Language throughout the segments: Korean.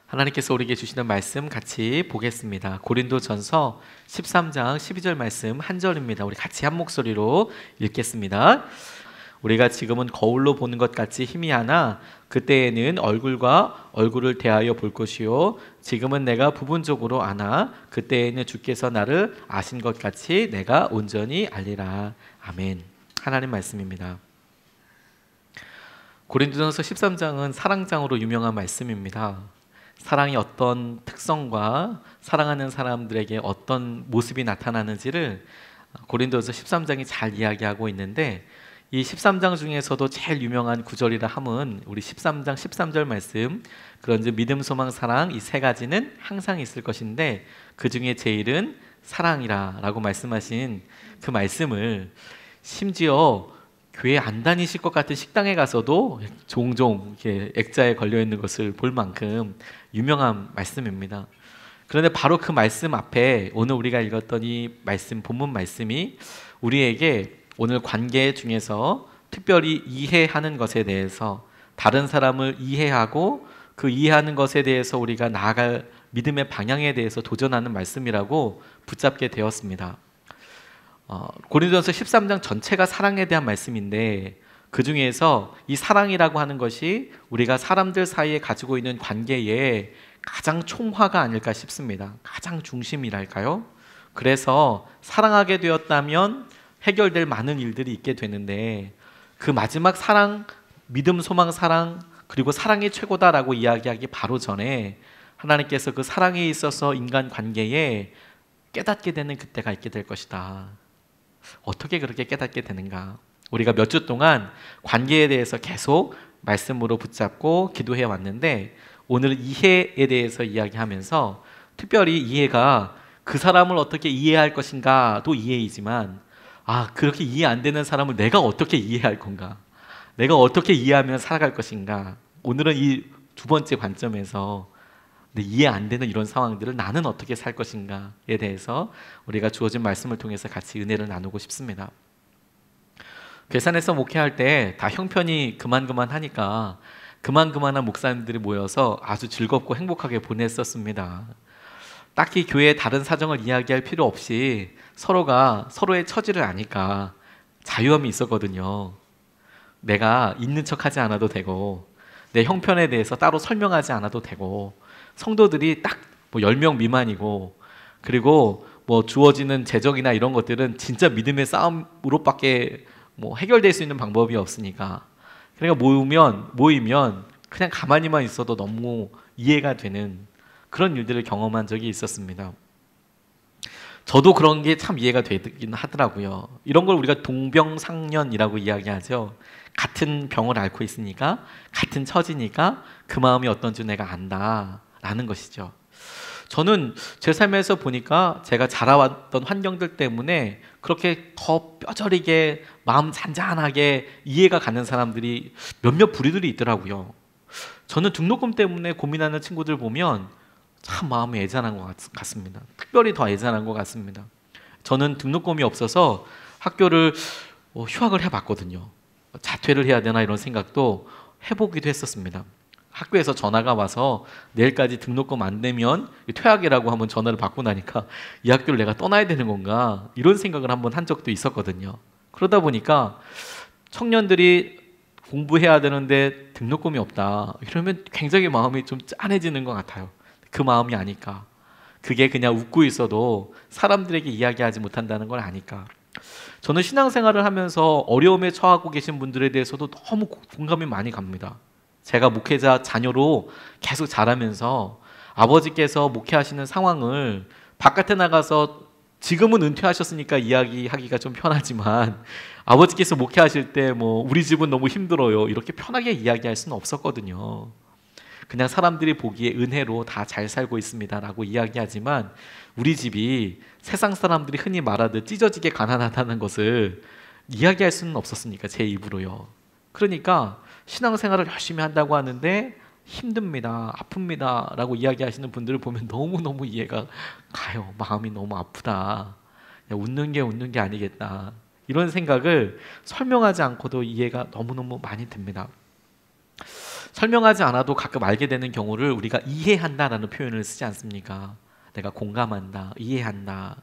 하나님께서 우리에게 주시는 말씀 같이 보겠습니다. 고린도전서 13장 12절 말씀 한 절입니다. 우리 같이 한 목소리로 읽겠습니다. 우리가 지금은 거울로 보는 것 같이 희미하나 그때에는 얼굴과 얼굴을 대하여 볼 것이요 지금은 내가 부분적으로 아나 그때에는 주께서 나를 아신 것 같이 내가 온전히 알리라. 아멘. 하나님 말씀입니다. 고린도전서 13장은 사랑장으로 유명한 말씀입니다. 사랑이 어떤 특성과 사랑하는 사람들에게 어떤 모습이 나타나는지를 고린도전서 13장이 잘 이야기하고 있는데, 이 13장 중에서도 제일 유명한 구절이라 함은 우리 13장 13절 말씀, 그런즉 믿음, 소망, 사랑 이 세 가지는 항상 있을 것인데 그 중에 제일은 사랑이라 라고 말씀하신 그 말씀을 심지어 교회 안 다니실 것 같은 식당에 가서도 종종 이렇게 액자에 걸려 있는 것을 볼 만큼 유명한 말씀입니다. 그런데 바로 그 말씀 앞에 오늘 우리가 읽었던 이 말씀, 본문 말씀이 우리에게 오늘 관계 중에서 특별히 이해하는 것에 대해서, 다른 사람을 이해하고 그 이해하는 것에 대해서 우리가 나아갈 믿음의 방향에 대해서 도전하는 말씀이라고 붙잡게 되었습니다. 고린도전서 13장 전체가 사랑에 대한 말씀인데, 그 중에서 이 사랑이라고 하는 것이 우리가 사람들 사이에 가지고 있는 관계의 가장 총화가 아닐까 싶습니다. 가장 중심이랄까요? 그래서 사랑하게 되었다면 해결될 많은 일들이 있게 되는데, 그 마지막 사랑, 믿음, 소망, 사랑, 그리고 사랑이 최고다라고 이야기하기 바로 전에 하나님께서 그 사랑에 있어서 인간 관계에 깨닫게 되는 그때가 있게 될 것이다. 어떻게 그렇게 깨닫게 되는가? 우리가 몇 주 동안 관계에 대해서 계속 말씀으로 붙잡고 기도해 왔는데, 오늘 이해에 대해서 이야기하면서 특별히 이해가 그 사람을 어떻게 이해할 것인가도 이해이지만, 그렇게 이해 안 되는 사람을 내가 어떻게 이해할 건가? 내가 어떻게 이해하면 살아갈 것인가? 오늘은 이 두 번째 관점에서 이해 안 되는 이런 상황들을 나는 어떻게 살 것인가에 대해서 우리가 주어진 말씀을 통해서 같이 은혜를 나누고 싶습니다. 괴산에서 목회할 때 다 형편이 그만하니까 그만한 목사님들이 모여서 아주 즐겁고 행복하게 보냈었습니다. 딱히 교회의 다른 사정을 이야기할 필요 없이 서로가 서로의 처지를 아니까 자유함이 있었거든요. 내가 있는 척하지 않아도 되고, 내 형편에 대해서 따로 설명하지 않아도 되고, 성도들이 딱 10명 미만이고, 그리고 주어지는 재정이나 이런 것들은 진짜 믿음의 싸움으로밖에 해결될 수 있는 방법이 없으니까, 그러니까 모이면 그냥 가만히만 있어도 너무 이해가 되는 그런 일들을 경험한 적이 있었습니다. 저도 그런 게 참 이해가 되긴 하더라고요. 이런 걸 우리가 동병상련이라고 이야기하죠. 같은 병을 앓고 있으니까, 같은 처지니까 그 마음이 어떤지 내가 안다라는 것이죠. 저는 제 삶에서 보니까 제가 자라왔던 환경들 때문에 그렇게 더 뼈저리게 마음 잔잔하게 이해가 가는 사람들이 몇몇 부류들이 있더라고요. 저는 등록금 때문에 고민하는 친구들 보면 참 마음이 애잔한 것 같습니다. 특별히 더 애잔한 것 같습니다. 저는 등록금이 없어서 학교를 휴학을 해봤거든요. 자퇴를 해야 되나 이런 생각도 해보기도 했었습니다. 학교에서 전화가 와서 내일까지 등록금 안 내면 퇴학이라고 한번 전화를 받고 나니까 이 학교를 내가 떠나야 되는 건가, 이런 생각을 한번 한 적도 있었거든요. 그러다 보니까 청년들이 공부해야 되는데 등록금이 없다 이러면 굉장히 마음이 좀 짠해지는 것 같아요. 그 마음이 아니까, 그게 그냥 웃고 있어도 사람들에게 이야기하지 못한다는 걸 아니까. 저는 신앙생활을 하면서 어려움에 처하고 계신 분들에 대해서도 너무 공감이 많이 갑니다. 제가 목회자 자녀로 계속 자라면서 아버지께서 목회하시는 상황을 바깥에 나가서, 지금은 은퇴하셨으니까 이야기하기가 좀 편하지만 아버지께서 목회하실 때 우리 집은 너무 힘들어요 이렇게 편하게 이야기할 수는 없었거든요. 그냥 사람들이 보기에 은혜로 다 잘 살고 있습니다 라고 이야기하지만, 우리 집이 세상 사람들이 흔히 말하듯 찢어지게 가난하다는 것을 이야기할 수는 없었으니까, 제 입으로요. 그러니까 신앙생활을 열심히 한다고 하는데 힘듭니다, 아픕니다 라고 이야기하시는 분들을 보면 너무너무 이해가 가요. 마음이 너무 아프다, 웃는 게 아니겠다, 이런 생각을 설명하지 않고도 이해가 너무너무 많이 됩니다. 설명하지 않아도 가끔 알게 되는 경우를 우리가 이해한다라는 표현을 쓰지 않습니까? 내가 공감한다, 이해한다.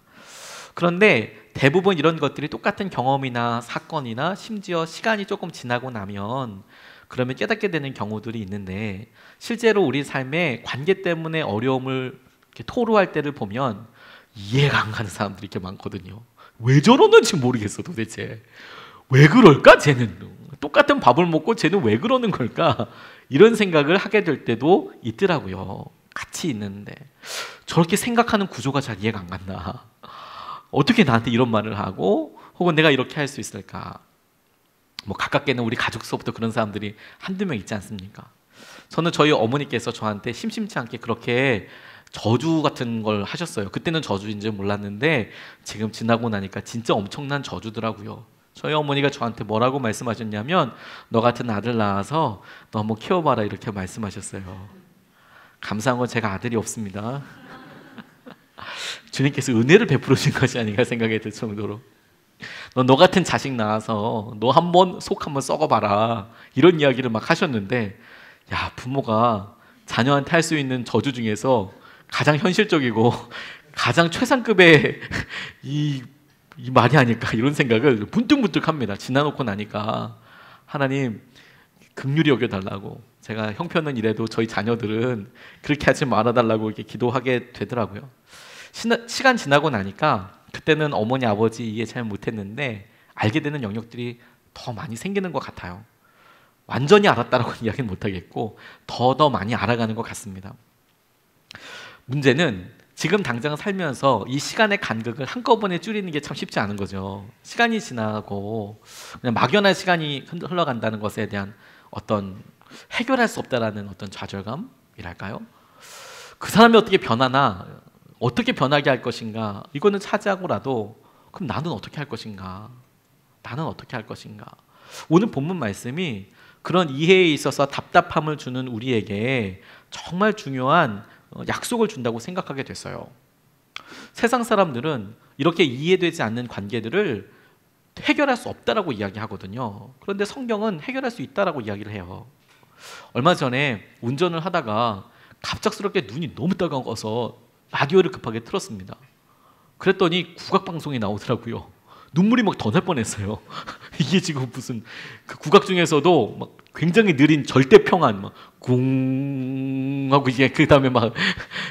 그런데 대부분 이런 것들이 똑같은 경험이나 사건이나 심지어 시간이 조금 지나고 나면 그러면 깨닫게 되는 경우들이 있는데, 실제로 우리 삶에 관계 때문에 어려움을 이렇게 토로할 때를 보면 이해가 안 가는 사람들이 이렇게 많거든요. 왜 저러는지 모르겠어. 도대체 왜 그럴까? 쟤는 똑같은 밥을 먹고 쟤는 왜 그러는 걸까? 이런 생각을 하게 될 때도 있더라고요. 같이 있는데 저렇게 생각하는 구조가 잘 이해가 안 간다. 어떻게 나한테 이런 말을 하고, 혹은 내가 이렇게 할 수 있을까? 뭐 가깝게는 우리 가족서부터 그런 사람들이 한두 명 있지 않습니까? 저는 저희 어머니께서 저한테 심심치 않게 그렇게 저주 같은 걸 하셨어요. 그때는 저주인지 몰랐는데 지금 지나고 나니까 진짜 엄청난 저주더라고요. 저희 어머니가 저한테 뭐라고 말씀하셨냐면, 너 같은 아들 낳아서 너 한번 키워봐라, 이렇게 말씀하셨어요. 감사한 건 제가 아들이 없습니다. 주님께서 은혜를 베풀어 주신 것이 아닌가 생각이 들 정도로, 너 같은 자식 낳아서 너 한번 속 한번 썩어봐라, 이런 이야기를 막 하셨는데, 야, 부모가 자녀한테 할 수 있는 저주 중에서 가장 현실적이고 가장 최상급의 이 말이 아닐까, 이런 생각을 문득문득 합니다. 지나놓고 나니까 하나님 긍휼히 여겨달라고, 제가 형편은 이래도 저희 자녀들은 그렇게 하지 말아달라고 이렇게 기도하게 되더라고요. 시간 지나고 나니까 그때는 어머니 아버지 이해 잘 못했는데 알게 되는 영역들이 더 많이 생기는 것 같아요. 완전히 알았다라고 이야기는 못하겠고 더 많이 알아가는 것 같습니다. 문제는 지금 당장 살면서 이 시간의 간극을 한꺼번에 줄이는 게 참 쉽지 않은 거죠. 시간이 지나고 그냥 막연한 시간이 흘러간다는 것에 대한 어떤 해결할 수 없다라는 어떤 좌절감이랄까요? 그 사람이 어떻게 변하나, 어떻게 변하게 할 것인가, 이거는 차지하고라도 그럼 나는 어떻게 할 것인가, 나는 어떻게 할 것인가. 오늘 본문 말씀이 그런 이해에 있어서 답답함을 주는 우리에게 정말 중요한 약속을 준다고 생각하게 됐어요. 세상 사람들은 이렇게 이해되지 않는 관계들을 해결할 수 없다라고 이야기하거든요. 그런데 성경은 해결할 수 있다라고 이야기를 해요. 얼마 전에 운전을 하다가 갑작스럽게 눈이 너무 따가워서 라디오를 급하게 틀었습니다. 그랬더니 국악방송이 나오더라고요. 눈물이 막 더 날 뻔했어요. 이게 지금 무슨 그 국악 중에서도 막 굉장히 느린 절대평안 막 궁 하고 이게 그다음에 막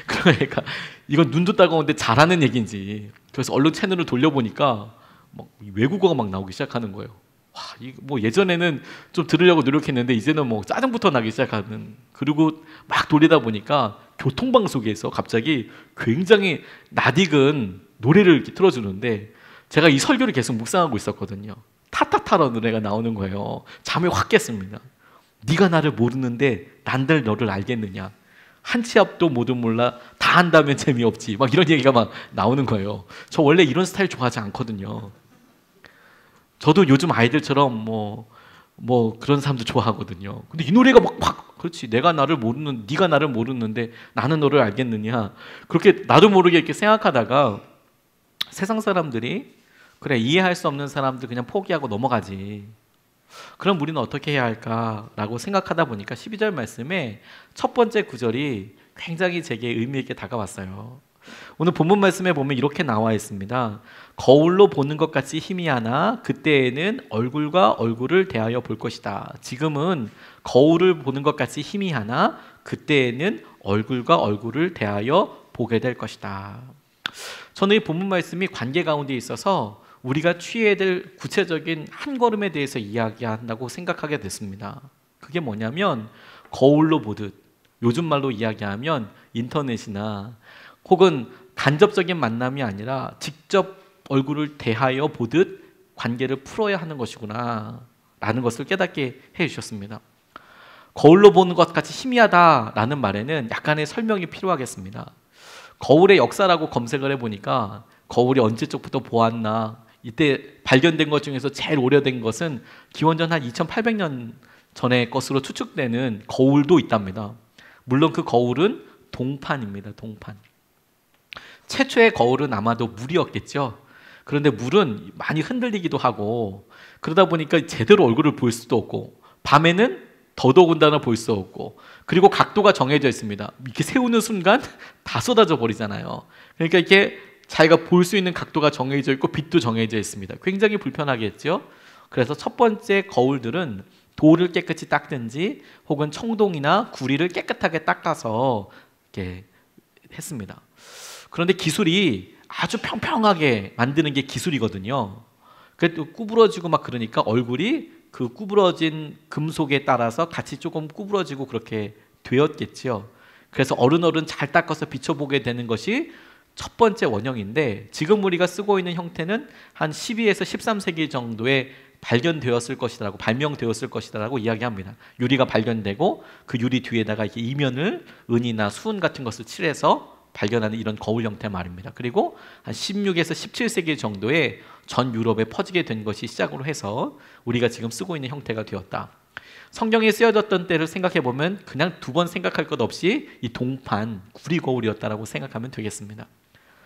그러니까 이건 눈도 따가운데 잘하는 얘기인지, 그래서 얼른 채널을 돌려보니까 막 외국어가 막 나오기 시작하는 거예요. 와, 이거 뭐 예전에는 좀 들으려고 노력했는데 이제는 뭐 짜증부터 나기 시작하는. 그리고 막 돌리다 보니까 교통방송에서 갑자기 굉장히 낯익은 노래를 이렇게 틀어주는데, 제가 이 설교를 계속 묵상하고 있었거든요. 타타타라는 노래가 나오는 거예요. 잠이 확 깼습니다. 네가 나를 모르는데 난들 너를 알겠느냐, 한 치 앞도 모두 몰라 다 안다면 재미없지, 막 이런 얘기가 막 나오는 거예요. 저 원래 이런 스타일 좋아하지 않거든요. 저도 요즘 아이들처럼 뭐 그런 사람들 좋아하거든요. 근데 이 노래가 막 그렇지, 네가 나를 모르는데 나는 너를 알겠느냐, 그렇게 나도 모르게 이렇게 생각하다가 세상 사람들이 그래, 이해할 수 없는 사람들 그냥 포기하고 넘어가지, 그럼 우리는 어떻게 해야 할까라고 생각하다 보니까 12절 말씀에 첫 번째 구절이 굉장히 제게 의미 있게 다가왔어요. 오늘 본문 말씀에 보면 이렇게 나와 있습니다. 거울로 보는 것 같이 희미하나 그때에는 얼굴과 얼굴을 대하여 볼 것이다. 지금은 거울을 보는 것 같이 희미하나 그때에는 얼굴과 얼굴을 대하여 보게 될 것이다. 저는 이 본문 말씀이 관계 가운데 있어서 우리가 취해야 될 구체적인 한 걸음에 대해서 이야기한다고 생각하게 됐습니다. 그게 뭐냐면 거울로 보듯, 요즘 말로 이야기하면 인터넷이나 혹은 간접적인 만남이 아니라 직접 얼굴을 대하여 보듯 관계를 풀어야 하는 것이구나 라는 것을 깨닫게 해주셨습니다. 거울로 보는 것 같이 희미하다라는 말에는 약간의 설명이 필요하겠습니다. 거울의 역사라고 검색을 해보니까 거울이 언제적부터 보았나, 이때 발견된 것 중에서 제일 오래된 것은 기원전 한 2800년 전의 것으로 추측되는 거울도 있답니다. 물론 그 거울은 동판입니다. 동판. 최초의 거울은 아마도 물이었겠죠. 그런데 물은 많이 흔들리기도 하고 그러다 보니까 제대로 얼굴을 볼 수도 없고, 밤에는 더더군다나 볼 수 없고, 그리고 각도가 정해져 있습니다. 이렇게 세우는 순간 다 쏟아져 버리잖아요. 그러니까 이렇게 자기가 볼 수 있는 각도가 정해져 있고 빛도 정해져 있습니다. 굉장히 불편하겠죠. 그래서 첫 번째 거울들은 돌을 깨끗이 닦든지 혹은 청동이나 구리를 깨끗하게 닦아서 이렇게 했습니다. 그런데 기술이 아주 평평하게 만드는 게 기술이거든요. 그래도 구부러지고 막 그러니까 얼굴이 그 구부러진 금속에 따라서 같이 조금 구부러지고 그렇게 되었겠지요. 그래서 어른어른 잘 닦아서 비춰보게 되는 것이 첫 번째 원형인데, 지금 우리가 쓰고 있는 형태는 한 12에서 13세기 정도에 발견되었을 것이다라고, 발명되었을 것이다라고 이야기합니다. 유리가 발견되고 그 유리 뒤에다가 이렇게 이면을 은이나 수은 같은 것을 칠해서 발견하는 이런 거울 형태 말입니다. 그리고 한 16에서 17세기 정도에 전 유럽에 퍼지게 된 것이 시작으로 해서 우리가 지금 쓰고 있는 형태가 되었다. 성경에 쓰여졌던 때를 생각해 보면 그냥 두 번 생각할 것 없이 이 동판 구리 거울이었다라고 생각하면 되겠습니다.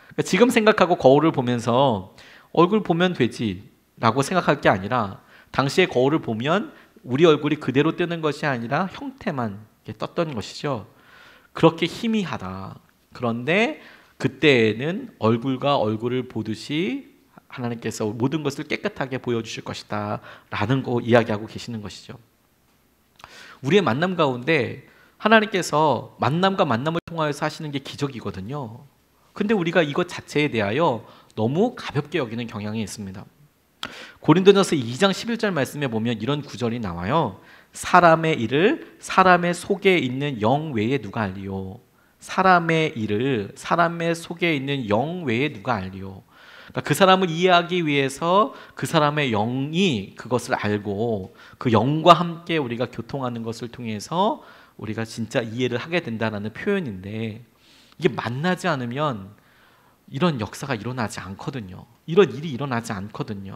그러니까 지금 생각하고 거울을 보면서 얼굴 보면 되지라고 생각할 게 아니라, 당시의 거울을 보면 우리 얼굴이 그대로 뜨는 것이 아니라 형태만 떴던 것이죠. 그렇게 희미하다. 그런데 그때에는 얼굴과 얼굴을 보듯이 하나님께서 모든 것을 깨끗하게 보여주실 것이다 라는 거 이야기하고 계시는 것이죠. 우리의 만남 가운데 하나님께서 만남과 만남을 통하여서 하시는 게 기적이거든요. 근데 우리가 이것 자체에 대하여 너무 가볍게 여기는 경향이 있습니다. 고린도전서 2장 11절 말씀에 보면 이런 구절이 나와요. 사람의 일을 사람의 속에 있는 영 외에 누가 알리요. 사람의 일을 사람의 속에 있는 영 외에 누가 알리요. 그러니까 그 사람을 이해하기 위해서 그 사람의 영이 그것을 알고 그 영과 함께 우리가 교통하는 것을 통해서 우리가 진짜 이해를 하게 된다는 표현인데, 이게 만나지 않으면 이런 역사가 일어나지 않거든요. 이런 일이 일어나지 않거든요.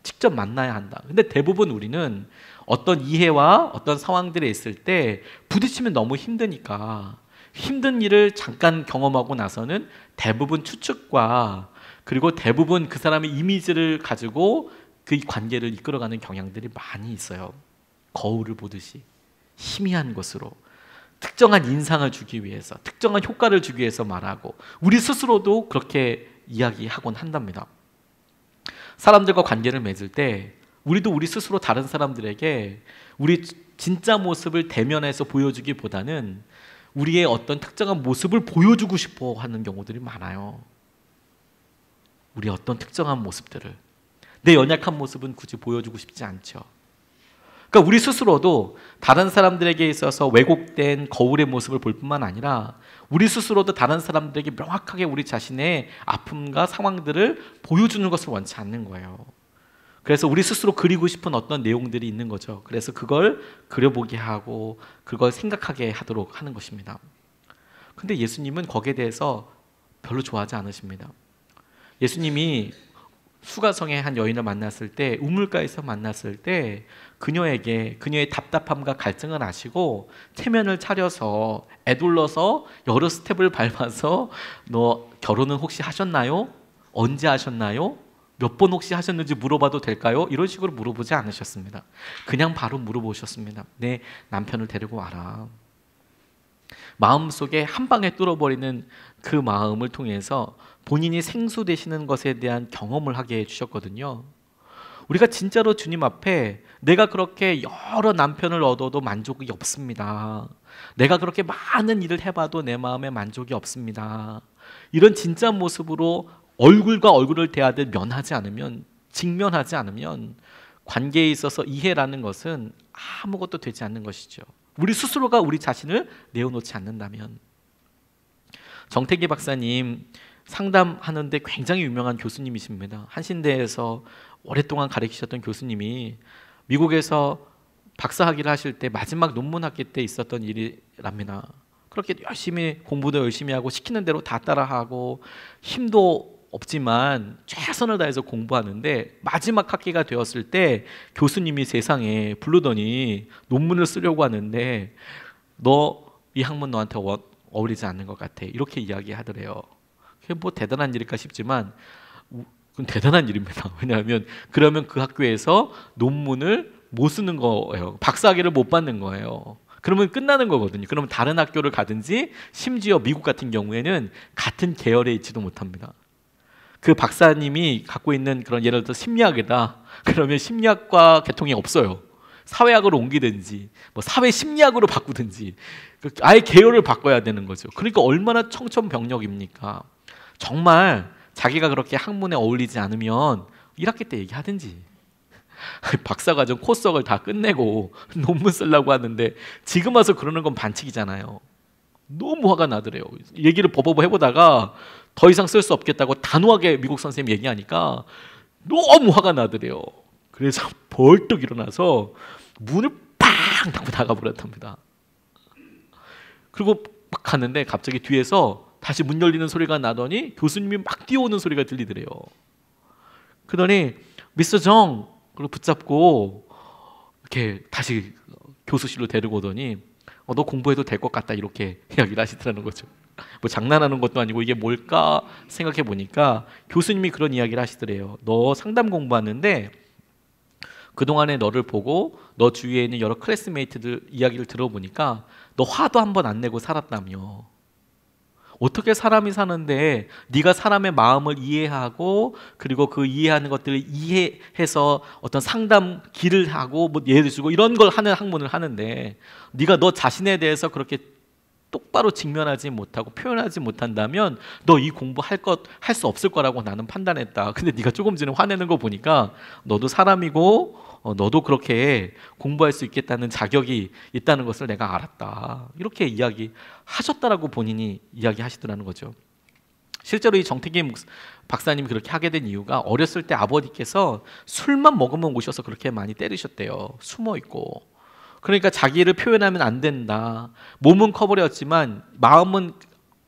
직접 만나야 한다. 근데 대부분 우리는 어떤 이해와 어떤 상황들에 있을 때 부딪히면 너무 힘드니까 힘든 일을 잠깐 경험하고 나서는 대부분 추측과 그리고 대부분 그 사람의 이미지를 가지고 그 관계를 이끌어가는 경향들이 많이 있어요. 거울을 보듯이 희미한 것으로 특정한 인상을 주기 위해서, 특정한 효과를 주기 위해서 말하고, 우리 스스로도 그렇게 이야기하곤 한답니다. 사람들과 관계를 맺을 때 우리도 우리 스스로 다른 사람들에게 우리 진짜 모습을 대면해서 보여주기보다는 우리의 어떤 특정한 모습을 보여주고 싶어 하는 경우들이 많아요. 우리의 어떤 특정한 모습들을, 내 연약한 모습은 굳이 보여주고 싶지 않죠. 그러니까 우리 스스로도 다른 사람들에게 있어서 왜곡된 거울의 모습을 볼 뿐만 아니라 우리 스스로도 다른 사람들에게 명확하게 우리 자신의 아픔과 상황들을 보여주는 것을 원치 않는 거예요. 그래서 우리 스스로 그리고 싶은 어떤 내용들이 있는 거죠. 그래서 그걸 그려보게 하고 그걸 생각하게 하도록 하는 것입니다. 근데 예수님은 거기에 대해서 별로 좋아하지 않으십니다. 예수님이 수가성의 한 여인을 만났을 때, 우물가에서 만났을 때 그녀에게 그녀의 답답함과 갈증을 아시고 체면을 차려서 애둘러서 여러 스텝을 밟아서 너 결혼은 혹시 하셨나요? 언제 하셨나요? 몇 번 혹시 하셨는지 물어봐도 될까요? 이런 식으로 물어보지 않으셨습니다. 그냥 바로 물어보셨습니다. 내 남편을 데리고 와라. 마음속에 한 방에 뚫어버리는 그 마음을 통해서 본인이 생수되시는 것에 대한 경험을 하게 해주셨거든요. 우리가 진짜로 주님 앞에 내가 그렇게 여러 남편을 얻어도 만족이 없습니다. 내가 그렇게 많은 일을 해봐도 내 마음에 만족이 없습니다. 이런 진짜 모습으로 얼굴과 얼굴을 대하듯 면하지 않으면, 직면하지 않으면 관계에 있어서 이해라는 것은 아무것도 되지 않는 것이죠. 우리 스스로가 우리 자신을 내어놓지 않는다면. 정태기 박사님 상담하는데 굉장히 유명한 교수님이십니다. 한신대에서 오랫동안 가르치셨던 교수님이 미국에서 박사학위를 하실 때 마지막 논문 학기 때 있었던 일이랍니다. 그렇게 열심히 공부도 열심히 하고 시키는 대로 다 따라하고 힘도 없지만 최선을 다해서 공부하는데 마지막 학기가 되었을 때 교수님이 세상에 부르더니 논문을 쓰려고 하는데 너 이 학문 너한테 어울리지 않는 것 같아. 이렇게 이야기하더래요. 그게 뭐 대단한 일일까 싶지만 그건 대단한 일입니다. 왜냐하면 그러면 그 학교에서 논문을 못 쓰는 거예요. 박사학위를 못 받는 거예요. 그러면 끝나는 거거든요. 그러면 다른 학교를 가든지 심지어 미국 같은 경우에는 같은 계열에 있지도 못합니다. 그 박사님이 갖고 있는 그런 예를 들어 심리학이다. 그러면 심리학과 계통이 없어요. 사회학으로 옮기든지 뭐 사회 심리학으로 바꾸든지 아예 계열을 바꿔야 되는 거죠. 그러니까 얼마나 청천벽력입니까? 정말 자기가 그렇게 학문에 어울리지 않으면 1학기 때 얘기하든지 박사과정 코스석을 다 끝내고 논문 쓰려고 하는데 지금 와서 그러는 건 반칙이잖아요. 너무 화가 나더래요. 얘기를 버버버 해보다가 더 이상 쓸 수 없겠다고 단호하게 미국 선생님 얘기하니까 너무 화가 나더래요. 그래서 벌떡 일어나서 문을 팡 닫고 나가버렸답니다. 그리고 막 갔는데 갑자기 뒤에서 다시 문 열리는 소리가 나더니 교수님이 막 뛰어오는 소리가 들리더래요. 그러더니 미스터 정 그걸 붙잡고 이렇게 다시 교수실로 데리고 오더니 너 공부해도 될 것 같다 이렇게 이야기를 하시더라는 거죠. 뭐 장난하는 것도 아니고 이게 뭘까 생각해 보니까 교수님이 그런 이야기를 하시더래요. 너 상담 공부하는데 그동안에 너를 보고 너 주위에 있는 여러 클래스메이트들 이야기를 들어보니까 너 화도 한 번 안 내고 살았다며. 어떻게 사람이 사는데 네가 사람의 마음을 이해하고 그리고 그 이해하는 것들을 이해해서 어떤 상담 길을 하고 뭐 예를 들고 이런 걸 하는 학문을 하는데 네가 너 자신에 대해서 그렇게 똑바로 직면하지 못하고 표현하지 못한다면 너 이 공부 할 수 없을 거라고 나는 판단했다. 근데 네가 조금 전에 화내는 거 보니까 너도 사람이고 너도 그렇게 공부할 수 있겠다는 자격이 있다는 것을 내가 알았다. 이렇게 이야기하셨다라고 본인이 이야기하시더라는 거죠. 실제로 이 정태기 박사님이 그렇게 하게 된 이유가 어렸을 때 아버지께서 술만 먹으면 오셔서 그렇게 많이 때리셨대요. 숨어 있고. 그러니까 자기를 표현하면 안 된다. 몸은 커버렸지만 마음은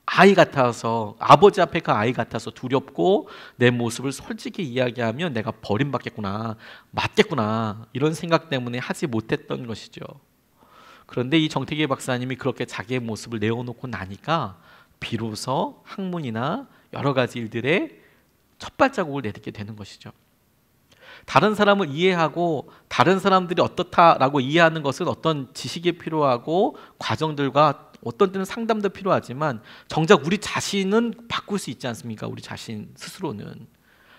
아이 같아서 아버지 앞에 그 아이 같아서 두렵고 내 모습을 솔직히 이야기하면 내가 버림받겠구나, 맞겠구나 이런 생각 때문에 하지 못했던 것이죠. 그런데 이 정태기 박사님이 그렇게 자기의 모습을 내어놓고 나니까 비로소 학문이나 여러 가지 일들에 첫 발자국을 내딛게 되는 것이죠. 다른 사람을 이해하고 다른 사람들이 어떻다라고 이해하는 것은 어떤 지식이 필요하고 과정들과 어떤 때는 상담도 필요하지만 정작 우리 자신은 바꿀 수 있지 않습니까? 우리 자신 스스로는.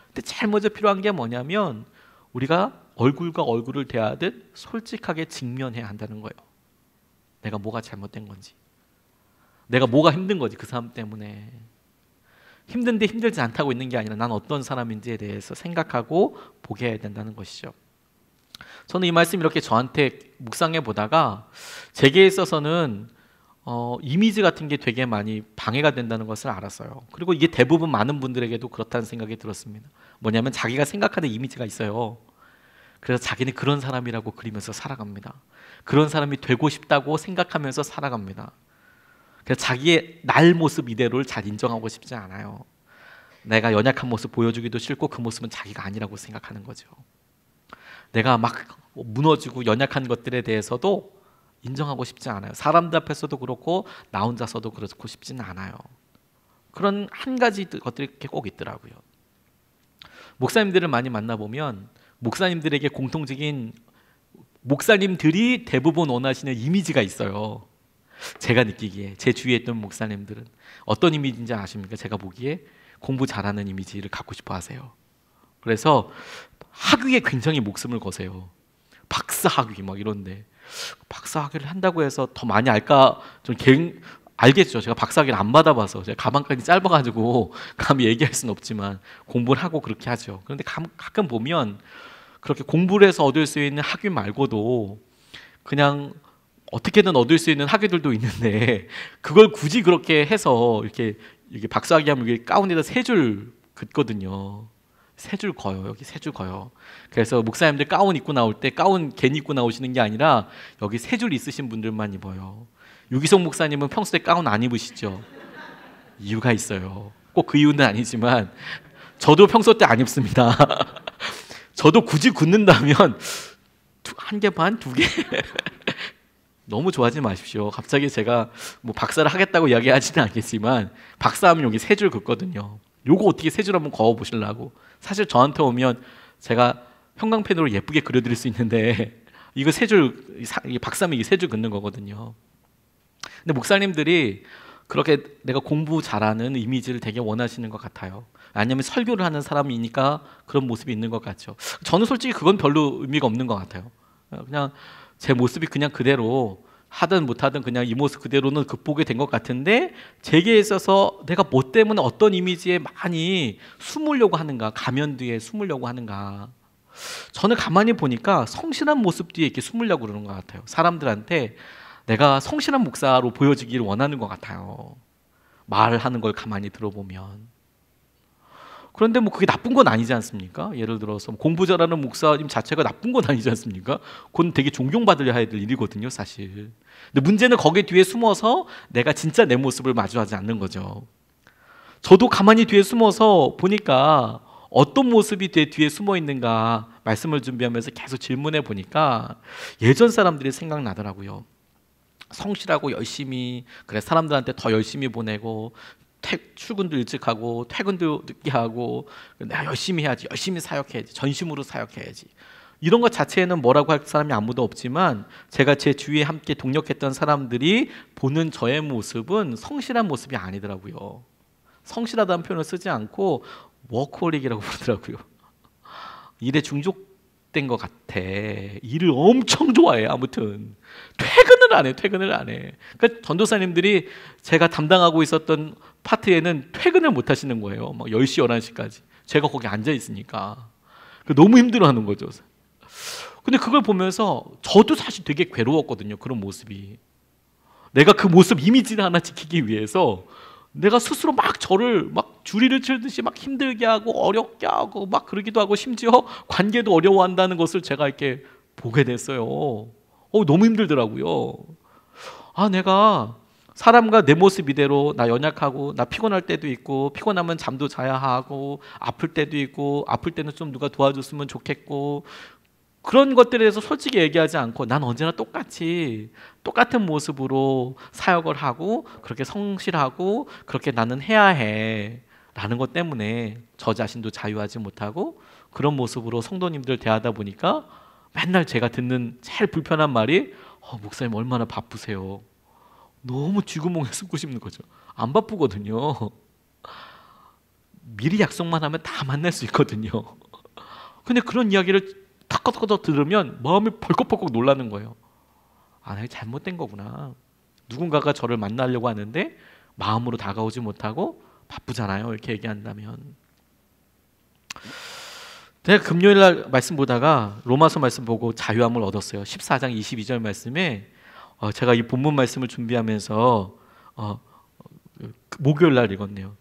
근데 제일 먼저 필요한 게 뭐냐면 우리가 얼굴과 얼굴을 대하듯 솔직하게 직면해야 한다는 거예요. 내가 뭐가 잘못된 건지, 내가 뭐가 힘든 거지 그 사람 때문에. 힘든데 힘들지 않다고 있는 게 아니라 난 어떤 사람인지에 대해서 생각하고 보게 해야 된다는 것이죠. 저는 이 말씀 이렇게 저한테 묵상해 보다가 제게 있어서는 이미지 같은 게 되게 많이 방해가 된다는 것을 알았어요. 그리고 이게 대부분 많은 분들에게도 그렇다는 생각이 들었습니다. 뭐냐면 자기가 생각하는 이미지가 있어요. 그래서 자기는 그런 사람이라고 그리면서 살아갑니다. 그런 사람이 되고 싶다고 생각하면서 살아갑니다. 그래서 자기의 날 모습 이대로를 잘 인정하고 싶지 않아요. 내가 연약한 모습 보여주기도 싫고 그 모습은 자기가 아니라고 생각하는 거죠. 내가 막 무너지고 연약한 것들에 대해서도 인정하고 싶지 않아요. 사람들 앞에서도 그렇고 나 혼자서도 그렇고 싶지는 않아요. 그런 한 가지 것들이 꼭 있더라고요. 목사님들을 많이 만나보면 목사님들에게 공통적인 목사님들이 대부분 원하시는 이미지가 있어요. 제가 느끼기에 제 주위에 있던 목사님들은 어떤 이미지인지 아십니까? 제가 보기에 공부 잘하는 이미지를 갖고 싶어 하세요. 그래서 학위에 굉장히 목숨을 거세요. 박사학위 막 이런데 박사학위를 한다고 해서 더 많이 알까? 좀 알겠죠. 제가 박사학위를 안 받아봐서 제가 가방까지 짧아가지고 감히 얘기할 수는 없지만 공부를 하고 그렇게 하죠. 그런데 가끔 보면 그렇게 공부를 해서 얻을 수 있는 학위 말고도 그냥 어떻게든 얻을 수 있는 학위들도 있는데 그걸 굳이 그렇게 해서 이렇게 박사학위 하면 이게 가운데다 3줄 긋거든요. 3줄 거요. 여기 3줄 거요. 그래서 목사님들 가운 입고 나올 때 가운 괜히 입고 나오시는 게 아니라 여기 3줄 있으신 분들만 입어요. 유기성 목사님은 평소에 가운 안 입으시죠? 이유가 있어요. 꼭 그 이유는 아니지만 저도 평소 때 안 입습니다. 저도 굳이 굳는다면 1개 반, 2개 너무 좋아하지 마십시오. 갑자기 제가 뭐 박사를 하겠다고 이야기하지는 않겠지만 박사하면 여기 3줄 긋거든요. 요거 어떻게 3줄 한번 그어보시려고. 사실 저한테 오면 제가 형광펜으로 예쁘게 그려드릴 수 있는데 이거 세 줄, 박사면 세 줄 긋는 거거든요. 근데 목사님들이 그렇게 내가 공부 잘하는 이미지를 되게 원하시는 것 같아요. 아니면 설교를 하는 사람이니까 그런 모습이 있는 것 같죠. 저는 솔직히 그건 별로 의미가 없는 것 같아요. 그냥 제 모습이 그냥 그대로 하든 못하든 그냥 이 모습 그대로는 극복이 된 것 같은데, 제게 있어서 내가 뭐 때문에 어떤 이미지에 많이 숨으려고 하는가, 가면 뒤에 숨으려고 하는가. 저는 가만히 보니까 성실한 모습 뒤에 이렇게 숨으려고 그러는 것 같아요. 사람들한테 내가 성실한 목사로 보여지기를 원하는 것 같아요. 말하는 걸 가만히 들어보면. 그런데 뭐 그게 나쁜 건 아니지 않습니까? 예를 들어서 공부 잘하는 목사님 자체가 나쁜 건 아니지 않습니까? 그건 되게 존경받으려 해야 될 일이거든요, 사실. 근데 문제는 거기 뒤에 숨어서 내가 진짜 내 모습을 마주하지 않는 거죠. 저도 가만히 뒤에 숨어서 보니까 어떤 모습이 뒤에 숨어 있는가 말씀을 준비하면서 계속 질문해 보니까 예전 사람들이 생각나더라고요. 성실하고 열심히, 그래 사람들한테 더 열심히 보내고 출근도 일찍 하고 퇴근도 늦게 하고, 내가 열심히 해야지, 열심히 사역해야지, 전심으로 사역해야지, 이런 것 자체에는 뭐라고 할 사람이 아무도 없지만, 제가 제 주위에 함께 동력했던 사람들이 보는 저의 모습은 성실한 모습이 아니더라고요. 성실하다는 표현을 쓰지 않고 워커홀릭이라고 부르더라고요. 일에 중독된 것 같아. 일을 엄청 좋아해. 아무튼 퇴근을 안 해. 그러니까 전도사님들이 제가 담당하고 있었던 파트에는 퇴근을 못 하시는 거예요. 막 10시, 11시까지. 제가 거기 앉아 있으니까. 너무 힘들어하는 거죠. 근데 그걸 보면서 저도 사실 되게 괴로웠거든요. 그런 모습이. 내가 그 모습 이미지를 하나 지키기 위해서 내가 스스로 막 저를 막 주리를 틀듯이 막 힘들게 하고 어렵게 하고 막 그러기도 하고, 심지어 관계도 어려워한다는 것을 제가 이렇게 보게 됐어요. 너무 힘들더라고요. 내가 사람과 내 모습 이대로, 나 연약하고 나 피곤할 때도 있고, 피곤하면 잠도 자야 하고, 아플 때도 있고, 아플 때는 좀 누가 도와줬으면 좋겠고, 그런 것들에 대해서 솔직히 얘기하지 않고 난 언제나 똑같은 모습으로 사역을 하고 그렇게 성실하고 그렇게 나는 해야 해 라는 것 때문에 저 자신도 자유하지 못하고 그런 모습으로 성도님들 대하다 보니까 맨날 제가 듣는 제일 불편한 말이 목사님 얼마나 바쁘세요. 너무 쥐구멍에 숨고 싶는 거죠. 안 바쁘거든요. 미리 약속만 하면 다 만날 수 있거든요. 근데 그런 이야기를 탁 들으면 마음이 벌컥벌컥 놀라는 거예요. 내가 잘못된 거구나. 누군가가 저를 만나려고 하는데 마음으로 다가오지 못하고 바쁘잖아요. 이렇게 얘기한다면. 제가 금요일 날 말씀 보다가 로마서 말씀 보고 자유함을 얻었어요. 14장 22절 말씀에 제가 이 본문 말씀을 준비하면서 목요일 날 읽었네요.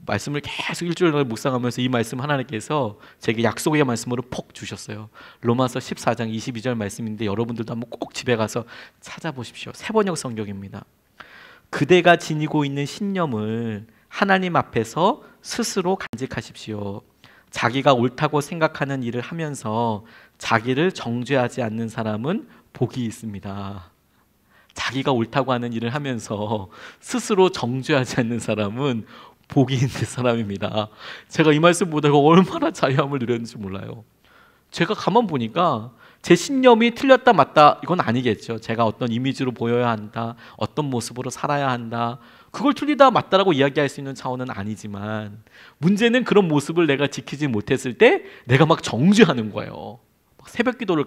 말씀을 계속 일주일을 묵상하면서 이 말씀 하나님께서 제게 약속의 말씀으로 폭 주셨어요. 로마서 14장 22절 말씀인데 여러분들도 한번 꼭 집에 가서 찾아보십시오. 세번역 성경입니다. 그대가 지니고 있는 신념을 하나님 앞에서 스스로 간직하십시오. 자기가 옳다고 생각하는 일을 하면서 자기를 정죄하지 않는 사람은 복이 있습니다. 자기가 옳다고 하는 일을 하면서 스스로 정죄하지 않는 사람은 복이 있는 사람입니다. 제가 이 말씀 보다가 얼마나 자유함을 누렸는지 몰라요. 제가 가만 보니까 제 신념이 틀렸다 맞다 이건 아니겠죠. 제가 어떤 이미지로 보여야 한다, 어떤 모습으로 살아야 한다, 그걸 틀리다 맞다라고 이야기할 수 있는 차원은 아니지만, 문제는 그런 모습을 내가 지키지 못했을 때 내가 막 정죄하는 거예요. 막 새벽 기도를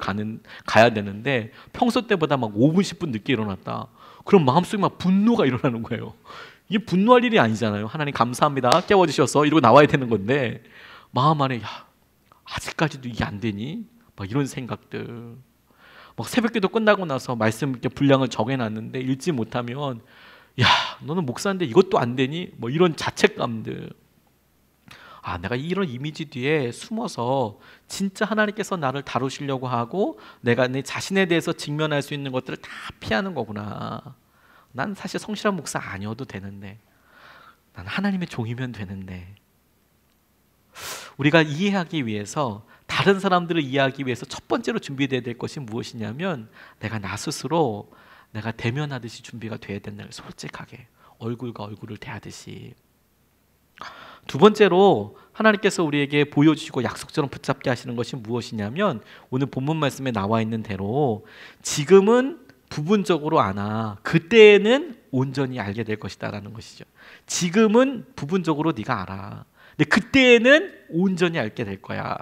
가야 되는데 평소 때보다 막 5분 10분 늦게 일어났다. 그럼 마음속에 막 분노가 일어나는 거예요. 이게 분노할 일이 아니잖아요. 하나님 감사합니다, 깨워주셔서, 이러고 나와야 되는 건데 마음 안에 아직까지도 이게 안 되니? 막 이런 생각들. 막 새벽기도 끝나고 나서 말씀 이렇게 분량을 정해놨는데 읽지 못하면 너는 목사인데 이것도 안 되니? 뭐 이런 자책감들. 내가 이런 이미지 뒤에 숨어서 진짜 하나님께서 나를 다루시려고 하고 내가 내 자신에 대해서 직면할 수 있는 것들을 다 피하는 거구나. 난 사실 성실한 목사 아니어도 되는데, 난 하나님의 종이면 되는데. 우리가 이해하기 위해서, 다른 사람들을 이해하기 위해서 첫 번째로 준비되어야 될 것이 무엇이냐면, 내가 나 스스로 내가 대면하듯이 준비가 돼야 된다는, 솔직하게 얼굴과 얼굴을 대하듯이. 두 번째로 하나님께서 우리에게 보여주시고 약속처럼 붙잡게 하시는 것이 무엇이냐면 오늘 본문 말씀에 나와 있는 대로 지금은 부분적으로 아나 그때에는 온전히 알게 될 것이다 라는 것이죠. 지금은 부분적으로 네가 알아. 근데 그때에는 온전히 알게 될 거야.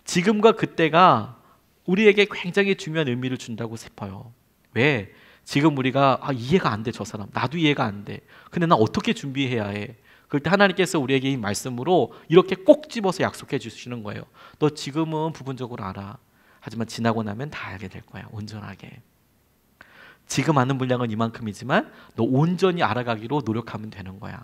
지금과 그때가 우리에게 굉장히 중요한 의미를 준다고 싶어요. 왜? 지금 우리가 이해가 안 돼, 저 사람. 나도 이해가 안 돼. 근데 나 어떻게 준비해야 해? 그럴 때 하나님께서 우리에게 이 말씀으로 이렇게 꼭 집어서 약속해 주시는 거예요. 너 지금은 부분적으로 알아. 하지만 지나고 나면 다 알게 될 거야. 온전하게. 지금 아는 분량은 이만큼이지만 너 온전히 알아가기로 노력하면 되는 거야.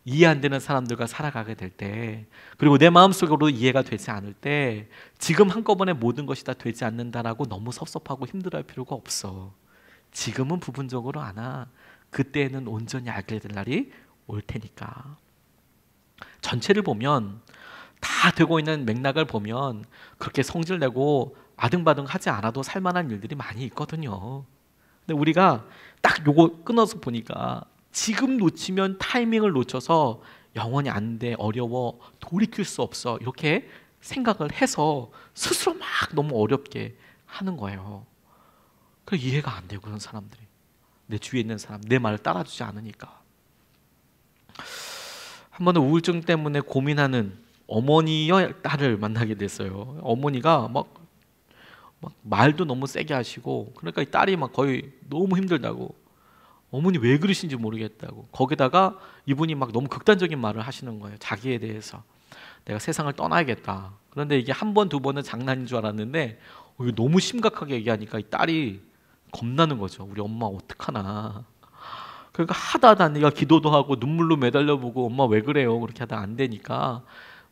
이해 안 되는 사람들과 살아가게 될 때, 그리고 내 마음속으로 이해가 되지 않을 때 지금 한꺼번에 모든 것이 다 되지 않는다라고 너무 섭섭하고 힘들어할 필요가 없어. 지금은 부분적으로 아나 그때는 온전히 알게 될 날이 올 테니까. 전체를 보면 다 되고 있는 맥락을 보면 그렇게 성질내고 아등바등 하지 않아도 살만한 일들이 많이 있거든요. 근데 우리가 딱 요거 끊어서 보니까 지금 놓치면 타이밍을 놓쳐서 영원히 안 돼, 어려워, 돌이킬 수 없어 이렇게 생각을 해서 스스로 막 너무 어렵게 하는 거예요. 그 이해가 안 되고 그런 사람들이 내 주위에 있는 사람 내 말을 따라주지 않으니까. 한 번은 우울증 때문에 고민하는 어머니의 딸을 만나게 됐어요. 어머니가 막 말도 너무 세게 하시고 그러니까 이 딸이 막 거의 너무 힘들다고 어머니 왜 그러신지 모르겠다고 거기다가 이분이 막 너무 극단적인 말을 하시는 거예요. 자기에 대해서 내가 세상을 떠나야겠다. 그런데 이게 한 번, 두 번은 장난인 줄 알았는데 이거 너무 심각하게 얘기하니까 이 딸이 겁나는 거죠. 우리 엄마 어떡하나. 그러니까 하다 내가 기도도 하고 눈물로 매달려 보고 엄마 왜 그래요? 그렇게 하다 안 되니까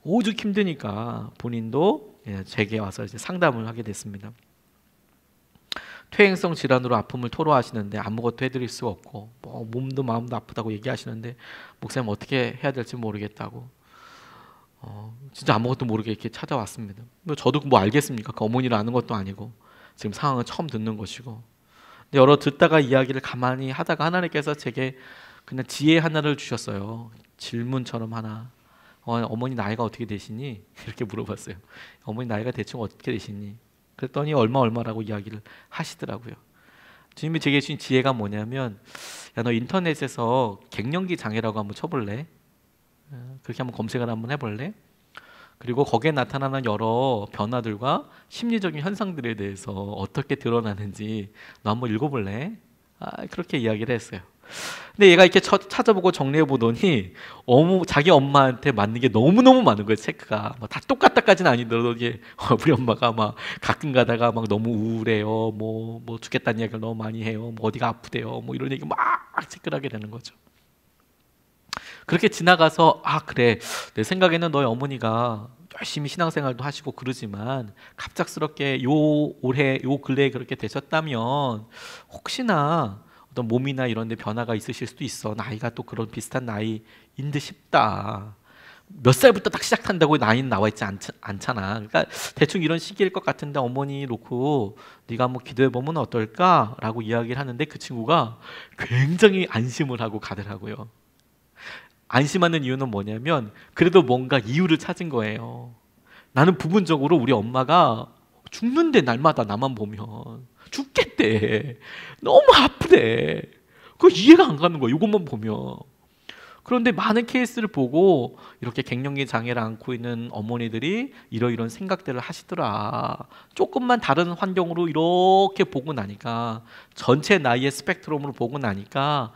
오죽 힘드니까 본인도 제게 와서 이제 상담을 하게 됐습니다. 퇴행성 질환으로 아픔을 토로하시는데 아무것도 해드릴 수 없고 뭐 몸도 마음도 아프다고 얘기하시는데 목사님 어떻게 해야 될지 모르겠다고 진짜 아무것도 모르게 이렇게 찾아왔습니다. 저도 뭐 알겠습니까? 그 어머니를 아는 것도 아니고 지금 상황을 처음 듣는 것이고 여러 듣다가 이야기를 가만히 하다가 하나님께서 제게 그냥 지혜 하나를 주셨어요. 질문처럼 하나. 어머니 나이가 어떻게 되시니? 이렇게 물어봤어요. 어머니 나이가 대충 어떻게 되시니? 그랬더니 얼마라고 이야기를 하시더라고요. 주님이 제게 주신 지혜가 뭐냐면 야, 너 인터넷에서 갱년기 장애라고 한번 쳐볼래? 그렇게 한번 검색을 한번 해볼래? 그리고 거기에 나타나는 여러 변화들과 심리적인 현상들에 대해서 어떻게 드러나는지 너 한번 읽어볼래? 그렇게 이야기를 했어요. 근데 얘가 이렇게 찾아보고 정리해 보더니 자기 엄마한테 맞는 게 너무너무 많은 거예요. 체크가 다 똑같다까지는 아니더라도 이게 우리 엄마가 막 가끔 가다가 막 너무 우울해요. 뭐 죽겠다는 이야기를 너무 많이 해요. 뭐 어디가 아프대요. 뭐 이런 얘기 막 체크를 하게 되는 거죠. 그렇게 지나가서 그래 내 생각에는 너희 어머니가 열심히 신앙생활도 하시고 그러지만 갑작스럽게 올해 근래에 그렇게 되셨다면 혹시나 어떤 몸이나 이런 데 변화가 있으실 수도 있어. 나이가 또 그런 비슷한 나이인 듯 싶다. 몇 살부터 딱 시작한다고 나이는 나와 있지 않잖아. 그러니까 대충 이런 시기일 것 같은데 어머니 놓고 네가 한번 기도해보면 어떨까? 라고 이야기를 하는데 그 친구가 굉장히 안심을 하고 가더라고요. 안심하는 이유는 뭐냐면 그래도 뭔가 이유를 찾은 거예요. 나는 부분적으로 우리 엄마가 죽는데 날마다 나만 보면 죽겠대. 너무 아프대. 그거 이해가 안 가는 거야. 이것만 보면. 그런데 많은 케이스를 보고 이렇게 갱년기 장애를 앓고 있는 어머니들이 이러이런 생각들을 하시더라. 조금만 다른 환경으로 이렇게 보고 나니까 전체 나이의 스펙트럼으로 보고 나니까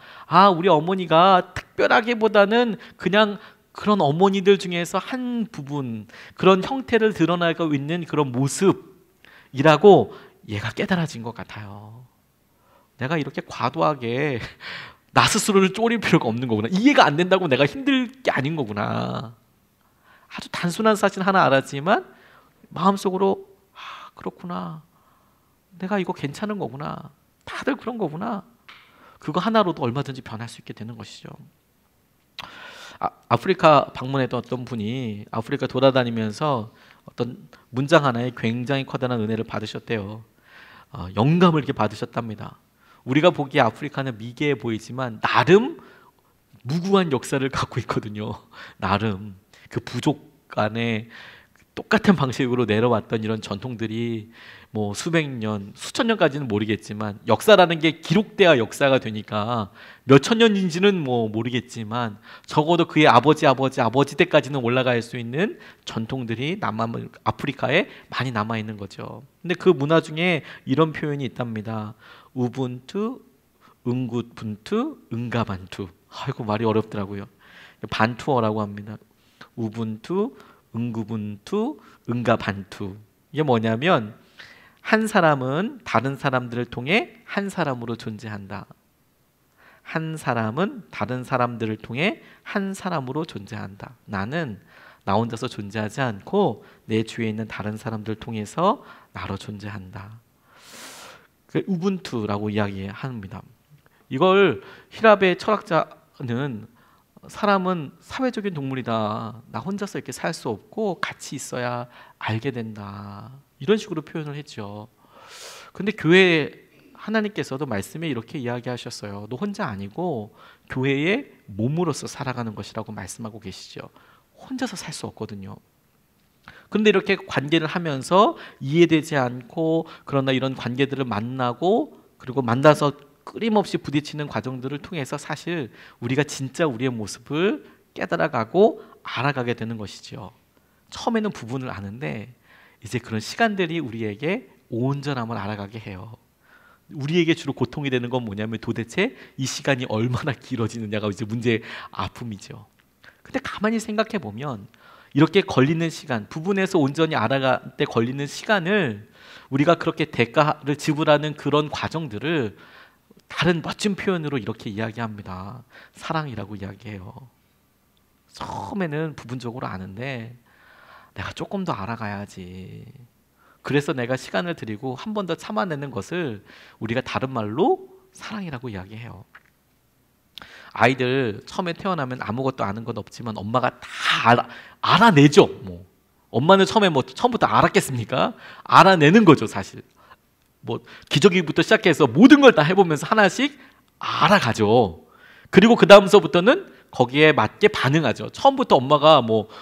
우리 어머니가 특별하게보다는 그냥 그런 어머니들 중에서 한 부분 그런 형태를 드러나고 있는 그런 모습이라고 얘가 깨달아진 것 같아요. 내가 이렇게 과도하게 나 스스로를 쪼릴 필요가 없는 거구나. 이해가 안 된다고 내가 힘들 게 아닌 거구나. 아주 단순한 사실 하나 알았지만 마음속으로 그렇구나. 내가 이거 괜찮은 거구나. 다들 그런 거구나. 그거 하나로도 얼마든지 변할 수 있게 되는 것이죠. 아프리카 방문했던 어떤 분이 아프리카 돌아다니면서 어떤 문장 하나에 굉장히 커다란 은혜를 받으셨대요. 영감을 이렇게 받으셨답니다. 우리가 보기에 아프리카는 미개해 보이지만 나름 무구한 역사를 갖고 있거든요. 나름 그 부족 간에 똑같은 방식으로 내려왔던 이런 전통들이 뭐 수백 년, 수천 년까지는 모르겠지만 역사라는 게 기록돼야 역사가 되니까 몇 천 년인지는 뭐 모르겠지만 적어도 그의 아버지 때까지는 올라갈 수 있는 전통들이 아프리카에 많이 남아 있는 거죠. 근데 그 문화 중에 이런 표현이 있답니다. 우분투, 응굿분투, 응가반투. 아이고 말이 어렵더라고요. 반투어라고 합니다. 우분투, 응구분투, 응가반투. 이게 뭐냐면 한 사람은 다른 사람들을 통해 한 사람으로 존재한다. 한 사람은 다른 사람들을 통해 한 사람으로 존재한다. 나는 나 혼자서 존재하지 않고 내 주위에 있는 다른 사람들을 통해서 나로 존재한다. 우분투라고 이야기합니다. 이걸 히랍의 철학자는 사람은 사회적인 동물이다. 나 혼자서 이렇게 살 수 없고 같이 있어야 알게 된다. 이런 식으로 표현을 했죠. 근데 교회 하나님께서도 말씀에 이렇게 이야기하셨어요. 너 혼자 아니고 교회의 몸으로서 살아가는 것이라고 말씀하고 계시죠. 혼자서 살 수 없거든요. 그런데 이렇게 관계를 하면서 이해되지 않고 그러나 이런 관계들을 만나고 그리고 만나서 끊임없이 부딪히는 과정들을 통해서 사실 우리가 진짜 우리의 모습을 깨달아가고 알아가게 되는 것이죠. 처음에는 부분을 아는데 이제 그런 시간들이 우리에게 온전함을 알아가게 해요. 우리에게 주로 고통이 되는 건 뭐냐면 도대체 이 시간이 얼마나 길어지느냐가 이제 문제의 아픔이죠. 근데 가만히 생각해 보면 이렇게 걸리는 시간, 부분에서 온전히 알아갈 때 걸리는 시간을 우리가 그렇게 대가를 지불하는 그런 과정들을 다른 멋진 표현으로 이렇게 이야기합니다. 사랑이라고 이야기해요. 처음에는 부분적으로 아는데 내가 조금 더 알아가야지. 그래서 내가 시간을 들이고 한 번 더 참아내는 것을 우리가 다른 말로 사랑이라고 이야기해요. 아이들 처음에 태어나면 아무것도 아는 건 없지만 엄마가 다 알아내죠. 뭐 엄마는 처음에 뭐 처음부터 알았겠습니까? 알아내는 거죠, 사실. 뭐 기저귀부터 시작해서 모든 걸 다 해보면서 하나씩 알아가죠. 그리고 그 다음서부터는 거기에 맞게 반응하죠. 처음부터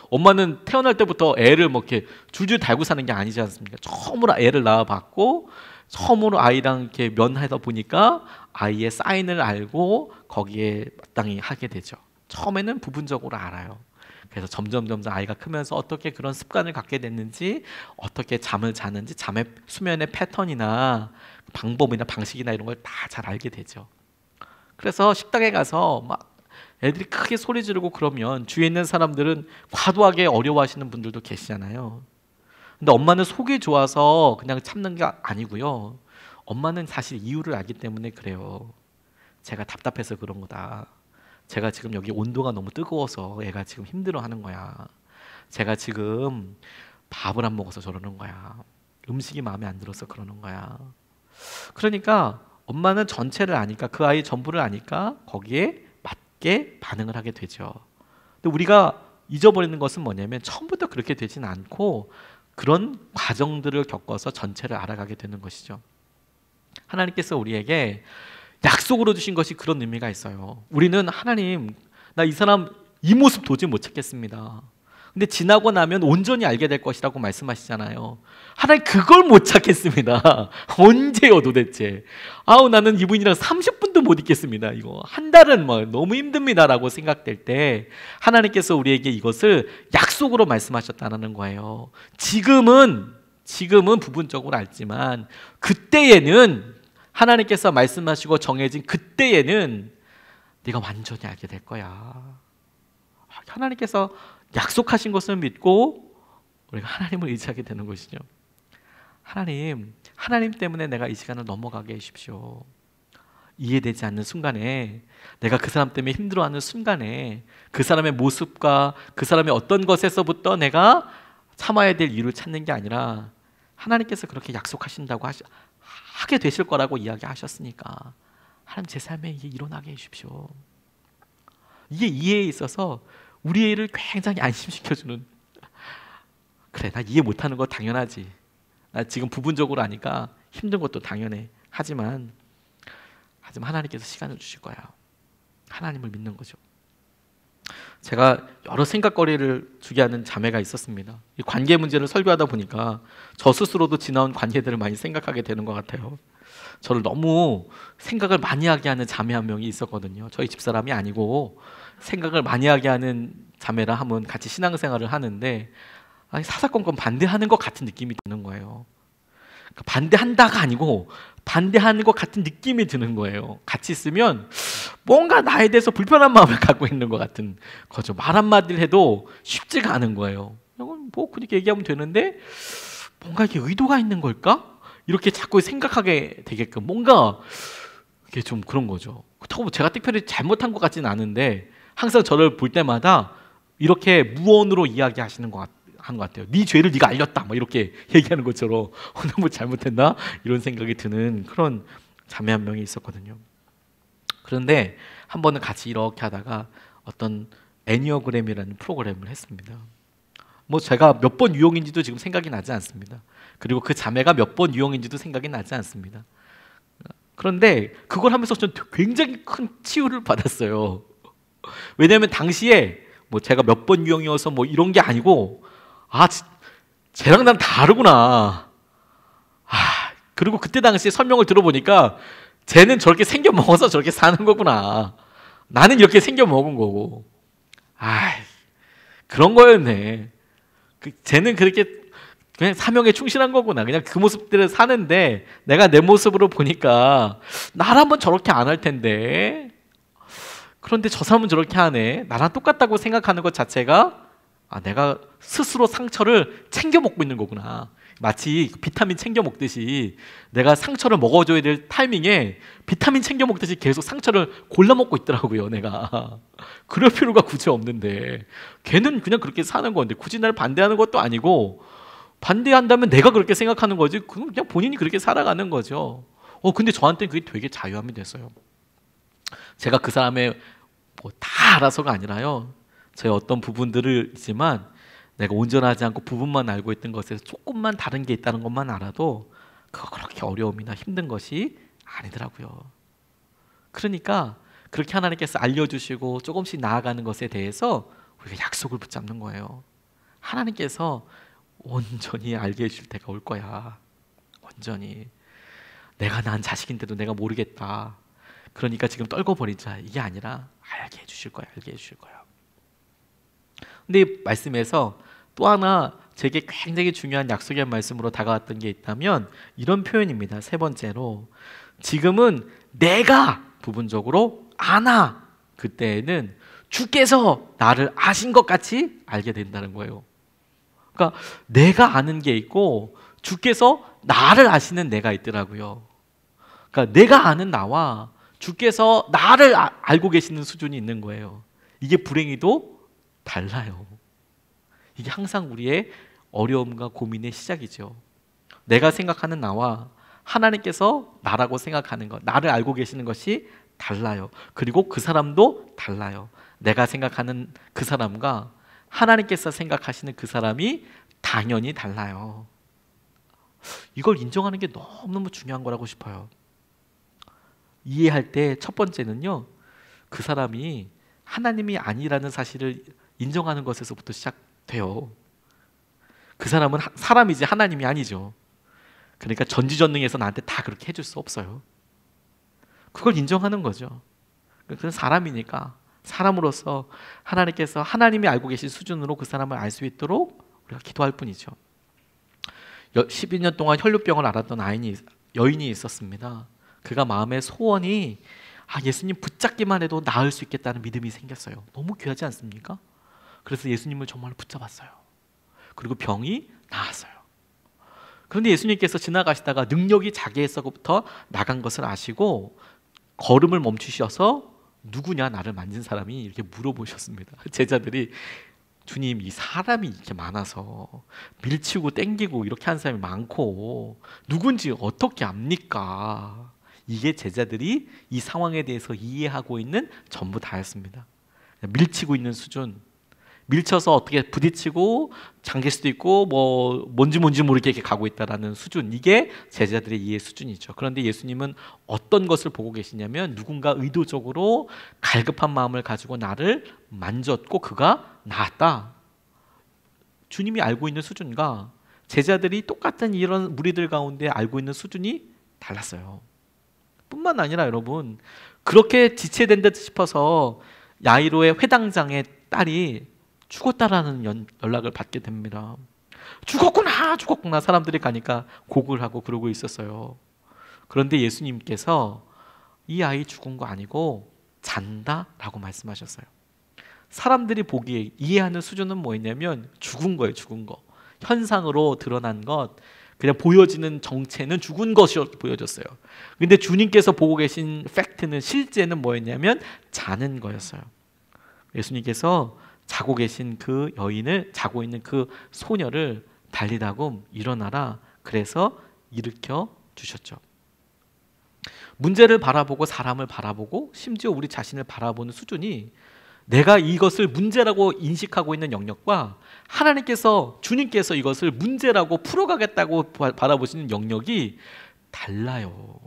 엄마는 태어날 때부터 애를 뭐 이렇게 줄줄 달고 사는 게 아니지 않습니까? 처음으로 애를 낳아봤고 처음으로 아이랑 이렇게 면하다 보니까 아이의 사인을 알고 거기에 마땅히 하게 되죠. 처음에는 부분적으로 알아요. 그래서 점점 아이가 크면서 어떻게 그런 습관을 갖게 됐는지, 어떻게 잠을 자는지, 잠의 수면의 패턴이나 방법이나 방식이나 이런 걸 다 잘 알게 되죠. 그래서 식당에 가서 막 애들이 크게 소리 지르고 그러면 주위에 있는 사람들은 과도하게 어려워하시는 분들도 계시잖아요. 근데 엄마는 속이 좋아서 그냥 참는 게 아니고요. 엄마는 사실 이유를 알기 때문에 그래요. 제가 답답해서 그런 거다. 제가 지금 여기 온도가 너무 뜨거워서 애가 지금 힘들어하는 거야. 제가 지금 밥을 안 먹어서 저러는 거야. 음식이 마음에 안 들어서 그러는 거야. 그러니까 엄마는 전체를 아니까, 그 아이 전부를 아니까 거기에 맞게 반응을 하게 되죠. 근데 우리가 잊어버리는 것은 뭐냐면 처음부터 그렇게 되진 않고 그런 과정들을 겪어서 전체를 알아가게 되는 것이죠. 하나님께서 우리에게 약속으로 주신 것이 그런 의미가 있어요. 우리는 하나님, 나 이 사람 이 모습 도저히 못 찾겠습니다. 근데 지나고 나면 온전히 알게 될 것이라고 말씀하시잖아요. 하나님 그걸 못 찾겠습니다. 언제요 도대체? 나는 이분이랑 30분도 못 있겠습니다. 이거 한 달은 뭐 너무 힘듭니다라고 생각될 때 하나님께서 우리에게 이것을 약속으로 말씀하셨다는 거예요. 지금은 부분적으로 알지만 그때에는 하나님께서 말씀하시고 정해진 그때에는 네가 완전히 알게 될 거야. 하나님께서 약속하신 것을 믿고 우리가 하나님을 의지하게 되는 것이죠. 하나님 때문에 내가 이 시간을 넘어가게 해주십시오. 이해되지 않는 순간에, 내가 그 사람 때문에 힘들어하는 순간에 그 사람의 모습과 그 사람의 어떤 것에서부터 내가 참아야 될 이유를 찾는 게 아니라 하나님께서 그렇게 약속하신다고 하게 되실 거라고 이야기하셨으니까 하나님 제 삶에 이게 일어나게 해주십시오. 이게 이해에 있어서 우리를 굉장히 안심시켜주는, 그래 나 이해 못하는 거 당연하지, 나 지금 부분적으로 아니까 힘든 것도 당연해, 하지만 하나님께서 시간을 주실 거야. 하나님을 믿는 거죠. 제가 여러 생각거리를 주게 하는 자매가 있었습니다. 이 관계 문제를 설교하다 보니까 저 스스로도 지나온 관계들을 많이 생각하게 되는 것 같아요. 저를 너무 생각을 많이 하게 하는 자매 한 명이 있었거든요. 저희 집사람이 아니고 생각을 많이 하게 하는 자매라 하면 같이 신앙생활을 하는데 사사건건 반대하는 것 같은 느낌이 드는 거예요. 반대한다가 아니고 반대하는 것 같은 느낌이 드는 거예요. 같이 있으면 뭔가 나에 대해서 불편한 마음을 갖고 있는 것 같은 거죠. 말 한마디를 해도 쉽지가 않은 거예요. 뭐 그렇게 얘기하면 되는데 뭔가 이게 의도가 있는 걸까? 이렇게 자꾸 생각하게 되게끔 뭔가 이게 좀 그런 거죠. 그렇다고 제가 특별히 잘못한 것 같지는 않은데 항상 저를 볼 때마다 이렇게 무언으로 이야기하시는 것 같아요. 네 죄를 네가 알렸다, 뭐 이렇게 얘기하는 것처럼 너무 잘못했나 이런 생각이 드는 그런 자매 한 명이 있었거든요. 그런데 한 번은 같이 이렇게 하다가 어떤 애니어그램이라는 프로그램을 했습니다. 뭐 제가 몇 번 유형인지도 지금 생각이 나지 않습니다. 그리고 그 자매가 몇 번 유형인지도 생각이 나지 않습니다. 그런데 그걸 하면서 저는 굉장히 큰 치유를 받았어요. 왜냐하면 당시에 뭐 제가 몇 번 유형이어서 뭐 이런 게 아니고 쟤랑 난 다르구나. 그리고 그때 당시에 설명을 들어보니까 쟤는 저렇게 생겨 먹어서 저렇게 사는 거구나. 나는 이렇게 생겨 먹은 거고. 그런 거였네. 쟤는 그렇게 그냥 사명에 충실한 거구나. 그냥 그 모습들을 사는데 내가 내 모습으로 보니까 나라면 저렇게 안 할 텐데. 그런데 저 사람은 저렇게 하네. 나랑 똑같다고 생각하는 것 자체가 내가 스스로 상처를 챙겨 먹고 있는 거구나. 마치 비타민 챙겨 먹듯이 내가 상처를 먹어줘야 될 타이밍에 비타민 챙겨 먹듯이 계속 상처를 골라 먹고 있더라고요. 내가 그럴 필요가 굳이 없는데 걔는 그냥 그렇게 사는 건데 굳이 나를 반대하는 것도 아니고 반대한다면 내가 그렇게 생각하는 거지 그냥 본인이 그렇게 살아가는 거죠. 근데 저한테는 그게 되게 자유함이 됐어요. 제가 그 사람의 뭐 다 알아서가 아니라요. 제 어떤 부분들을 있지만 내가 온전하지 않고 부분만 알고 있던 것에서 조금만 다른 게 있다는 것만 알아도 그거 그렇게 어려움이나 힘든 것이 아니더라고요. 그러니까 그렇게 하나님께서 알려주시고 조금씩 나아가는 것에 대해서 우리가 약속을 붙잡는 거예요. 하나님께서 온전히 알게 해줄 때가 올 거야. 온전히. 내가 낳은 자식인데도 내가 모르겠다. 그러니까 지금 떨궈버리자. 이게 아니라 알게 해주실 거야. 알게 해주실 거야. 근데 이 말씀에서 또 하나 제게 굉장히 중요한 약속의 말씀으로 다가왔던 게 있다면 이런 표현입니다. 세 번째로 지금은 내가 부분적으로 아나 그때에는 주께서 나를 아신 것 같이 알게 된다는 거예요. 그러니까 내가 아는 게 있고 주께서 나를 아시는 내가 있더라고요. 그러니까 내가 아는 나와 주께서 나를 알고 계시는 수준이 있는 거예요. 이게 불행히도 달라요. 이게 항상 우리의 어려움과 고민의 시작이죠. 내가 생각하는 나와 하나님께서 나라고 생각하는 것, 나를 알고 계시는 것이 달라요. 그리고 그 사람도 달라요. 내가 생각하는 그 사람과 하나님께서 생각하시는 그 사람이 당연히 달라요. 이걸 인정하는 게 너무너무 중요한 거라고 싶어요. 이해할 때 첫 번째는요, 그 사람이 하나님이 아니라는 사실을 인정하는 것에서부터 시작돼요. 그 사람은 사람이지 하나님이 아니죠. 그러니까 전지전능해서 나한테 다 그렇게 해줄 수 없어요. 그걸 인정하는 거죠. 그건 사람이니까 사람으로서 하나님께서 하나님이 알고 계신 수준으로 그 사람을 알 수 있도록 우리가 기도할 뿐이죠. 12년 동안 혈루병을 앓았던 여인이 있었습니다. 그가 마음의 소원이 예수님 붙잡기만 해도 나을 수 있겠다는 믿음이 생겼어요. 너무 귀하지 않습니까? 그래서 예수님을 정말 붙잡았어요. 그리고 병이 나았어요. 그런데 예수님께서 지나가시다가 능력이 자기에서부터 나간 것을 아시고 걸음을 멈추셔서 누구냐 나를 만진 사람이 이렇게 물어보셨습니다. 제자들이 주님 이 사람이 이렇게 많아서 밀치고 땡기고 이렇게 한 사람이 많고 누군지 어떻게 압니까? 이게 제자들이 이 상황에 대해서 이해하고 있는 전부 다였습니다. 밀치고 있는 수준. 밀쳐서 어떻게 부딪히고 잠길 수도 있고 뭐 뭔지 모르게 이렇게 가고 있다라는 수준, 이게 제자들의 이해 수준이죠. 그런데 예수님은 어떤 것을 보고 계시냐면 누군가 의도적으로 갈급한 마음을 가지고 나를 만졌고 그가 나았다. 주님이 알고 있는 수준과 제자들이 똑같은 이런 무리들 가운데 알고 있는 수준이 달랐어요. 뿐만 아니라 여러분, 그렇게 지체된 듯 싶어서 야이로의 회당장의 딸이 죽었다라는 연락을 받게 됩니다. 죽었구나 사람들이 가니까 곡을 하고 그러고 있었어요. 그런데 예수님께서 이 아이 죽은 거 아니고 잔다라고 말씀하셨어요. 사람들이 보기에 이해하는 수준은 뭐였냐면 죽은 거예요. 죽은 거. 현상으로 드러난 것, 그냥 보여지는 정체는 죽은 것이 보여졌어요. 근데 주님께서 보고 계신 팩트는, 실제는 뭐였냐면 자는 거였어요. 예수님께서 자고 계신 그 여인을, 자고 있는 그 소녀를 달리다금 일어나라, 그래서 일으켜 주셨죠. 문제를 바라보고 사람을 바라보고 심지어 우리 자신을 바라보는 수준이, 내가 이것을 문제라고 인식하고 있는 영역과 하나님께서, 주님께서 이것을 문제라고 풀어가겠다고 바라보시는 영역이 달라요.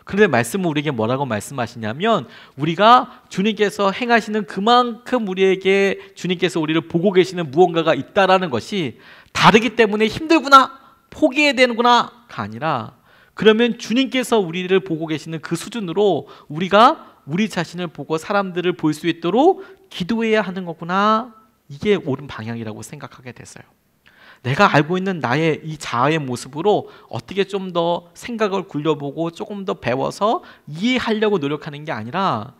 그런데 말씀은 우리에게 뭐라고 말씀하시냐면, 우리가 주님께서 행하시는 그만큼 우리에게 주님께서 우리를 보고 계시는 무언가가 있다라는 것이 다르기 때문에 힘들구나, 포기해야 되는구나가 아니라, 그러면 주님께서 우리를 보고 계시는 그 수준으로 우리가 우리 자신을 보고 사람들을 볼 수 있도록 기도해야 하는 거구나, 이게 옳은 방향이라고 생각하게 됐어요. 내가 알고 있는 나의 이 자아의 모습으로 어떻게 좀 더 생각을 굴려보고 조금 더 배워서 이해하려고 노력하는 게 아니라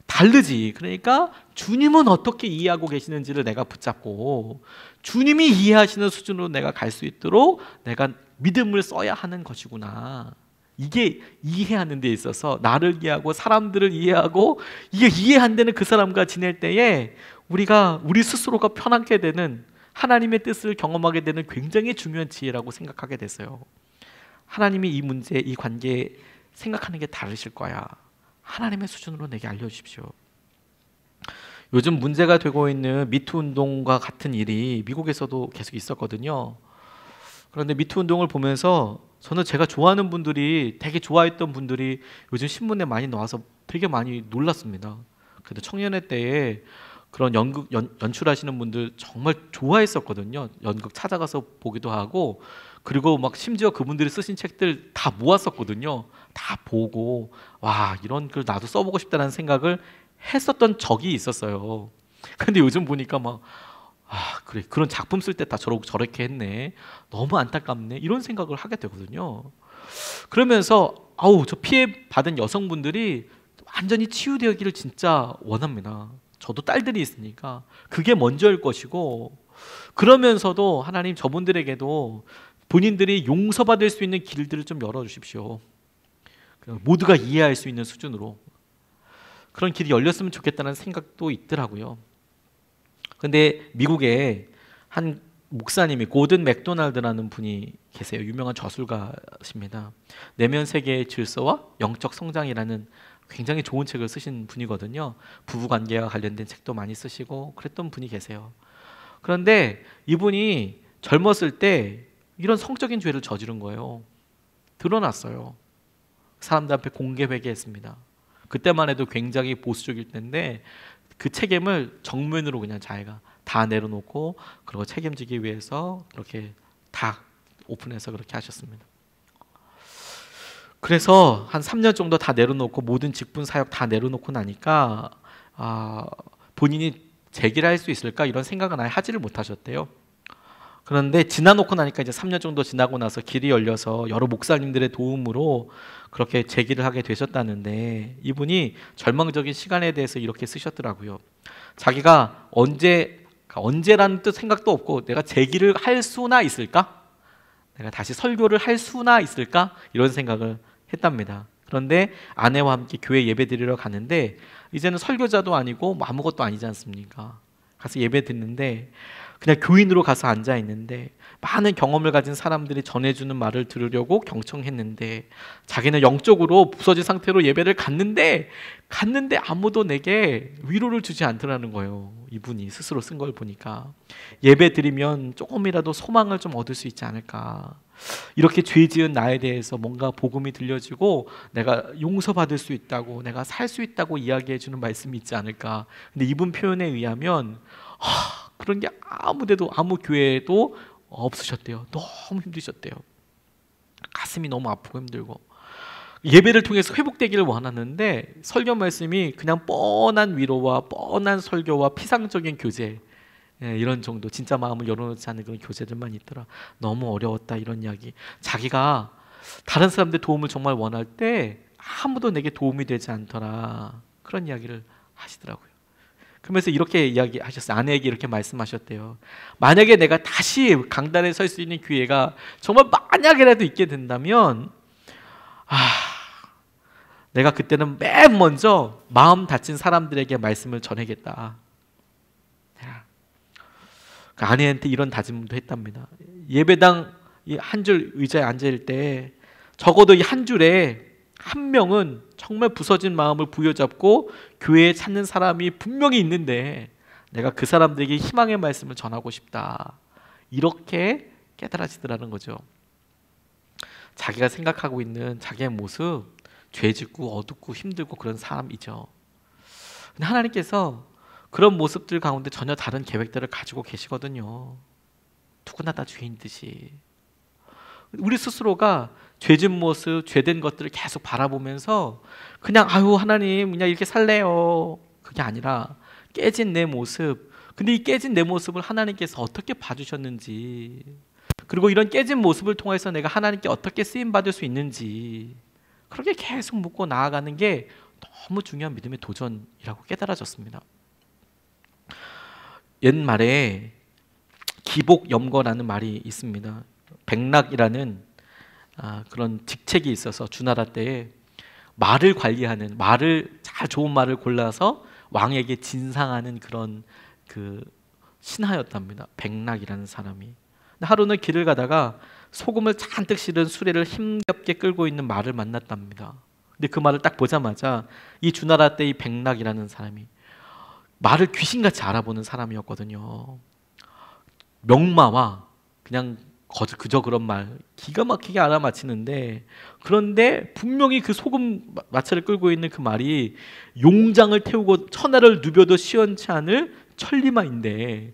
다르지. 그러니까 주님은 어떻게 이해하고 계시는지를 내가 붙잡고 주님이 이해하시는 수준으로 내가 갈 수 있도록 내가 믿음을 써야 하는 것이구나. 이게 이해하는 데 있어서 나를 이해하고 사람들을 이해하고, 이게 이해 안 되는 그 사람과 지낼 때에 우리가 우리 스스로가 편하게 되는, 하나님의 뜻을 경험하게 되는 굉장히 중요한 지혜라고 생각하게 됐어요. 하나님이 이 문제, 이 관계 생각하는 게 다르실 거야. 하나님의 수준으로 내게 알려주십시오. 요즘 문제가 되고 있는 미투 운동과 같은 일이 미국에서도 계속 있었거든요. 그런데 미투 운동을 보면서 저는 제가 좋아하는 분들이, 되게 좋아했던 분들이 요즘 신문에 많이 나와서 되게 많이 놀랐습니다. 그래도 청년회 때에 그런 연극 연출하시는 분들 정말 좋아했었거든요. 연극 찾아가서 보기도 하고, 그리고 막 심지어 그분들이 쓰신 책들 다 모았었거든요. 다 보고 와, 이런 글 나도 써보고 싶다는 생각을 했었던 적이 있었어요. 근데 요즘 보니까 막 그래, 그런 작품 쓸 때 다 저렇게 했네, 너무 안타깝네, 이런 생각을 하게 되거든요. 그러면서 저 피해 받은 여성분들이 완전히 치유되기를 진짜 원합니다. 저도 딸들이 있으니까 그게 먼저일 것이고, 그러면서도 하나님, 저분들에게도 본인들이 용서받을 수 있는 길들을 좀 열어주십시오. 모두가 이해할 수 있는 수준으로 그런 길이 열렸으면 좋겠다는 생각도 있더라고요. 근데 미국에 한 목사님이, 고든 맥도날드라는 분이 계세요. 유명한 저술가십니다. 내면 세계의 질서와 영적 성장이라는 굉장히 좋은 책을 쓰신 분이거든요. 부부관계와 관련된 책도 많이 쓰시고 그랬던 분이 계세요. 그런데 이분이 젊었을 때 이런 성적인 죄를 저지른 거예요. 드러났어요. 사람들 앞에 공개 회개했습니다. 그때만 해도 굉장히 보수적일 텐데 그 책임을 정면으로 그냥 자기가 다 내려놓고, 그리고 책임지기 위해서 그렇게 다 오픈해서 그렇게 하셨습니다. 그래서 한 3년 정도 다 내려놓고, 모든 직분 사역 다 내려놓고 나니까 본인이 재기를 할 수 있을까 이런 생각은 아예 하지를 못하셨대요. 그런데 지나놓고 나니까 이제 3년 정도 지나고 나서 길이 열려서 여러 목사님들의 도움으로 그렇게 재기를 하게 되셨다는데, 이분이 절망적인 시간에 대해서 이렇게 쓰셨더라고요. 자기가 언제라는 뜻 생각도 없고, 내가 재기를 할 수나 있을까? 내가 다시 설교를 할 수나 있을까? 이런 생각을 했답니다. 그런데 아내와 함께 교회 예배 드리러 가는데, 이제는 설교자도 아니고 아무것도 아니지 않습니까? 가서 예배 듣는데 그냥 교인으로 가서 앉아 있는데 많은 경험을 가진 사람들이 전해주는 말을 들으려고 경청했는데 자기는 영적으로 부서진 상태로 예배를 갔는데 아무도 내게 위로를 주지 않더라는 거예요. 이분이 스스로 쓴 걸 보니까 예배 드리면 조금이라도 소망을 좀 얻을 수 있지 않을까, 이렇게 죄 지은 나에 대해서 뭔가 복음이 들려지고 내가 용서받을 수 있다고, 내가 살 수 있다고 이야기해 주는 말씀이 있지 않을까. 근데 이분 표현에 의하면 그런 게 아무데도, 아무 교회에도 없으셨대요. 너무 힘드셨대요. 가슴이 너무 아프고 힘들고 예배를 통해서 회복되기를 원하는데 설교 말씀이 그냥 뻔한 위로와 뻔한 설교와 피상적인 교제, 이런 정도, 진짜 마음을 열어놓지 않는 그런 교제들만 있더라. 너무 어려웠다, 이런 이야기. 자기가 다른 사람들 도움을 정말 원할 때 아무도 내게 도움이 되지 않더라, 그런 이야기를 하시더라고요. 그러면서 이렇게 이야기하셨어요. 아내에게 이렇게 말씀하셨대요. 만약에 내가 다시 강단에 설 수 있는 기회가 정말 만약에라도 있게 된다면 내가 그때는 맨 먼저 마음 다친 사람들에게 말씀을 전하겠다. 그 아내한테 이런 다짐도 했답니다. 예배당 한 줄 의자에 앉을 때 적어도 이 한 줄에 한 명은 정말 부서진 마음을 부여잡고 교회에 찾는 사람이 분명히 있는데 내가 그 사람들에게 희망의 말씀을 전하고 싶다, 이렇게 깨달아지더라는 거죠. 자기가 생각하고 있는 자기의 모습, 죄짓고 어둡고 힘들고 그런 사람이죠. 근데 하나님께서 그런 모습들 가운데 전혀 다른 계획들을 가지고 계시거든요. 누구나 다 죄인듯이 우리 스스로가 죄진 모습, 죄된 것들을 계속 바라보면서 그냥 하나님 그냥 이렇게 살래요, 그게 아니라 깨진 내 모습, 근데 이 깨진 내 모습을 하나님께서 어떻게 봐주셨는지, 그리고 이런 깨진 모습을 통해서 내가 하나님께 어떻게 쓰임받을 수 있는지, 그렇게 계속 묻고 나아가는 게 너무 중요한 믿음의 도전이라고 깨달아졌습니다. 옛말에 기복염거라는 말이 있습니다. 백락이라는 그런 직책이 있어서 주나라 때에 말을 관리하는, 말을 잘 좋은 말을 골라서 왕에게 진상하는 그런 그 신하였답니다. 백락이라는 사람이. 하루는 길을 가다가 소금을 잔뜩 실은 수레를 힘겹게 끌고 있는 말을 만났답니다. 근데 그 말을 딱 보자마자 이 주나라 때 이 백락이라는 사람이 말을 귀신같이 알아보는 사람이었거든요. 명마와 그냥 그저 그런 말 기가 막히게 알아맞히는데, 그런데 분명히 그 소금 마차를 끌고 있는 그 말이 용장을 태우고 천하를 누벼도 시원치 않을 천리마인데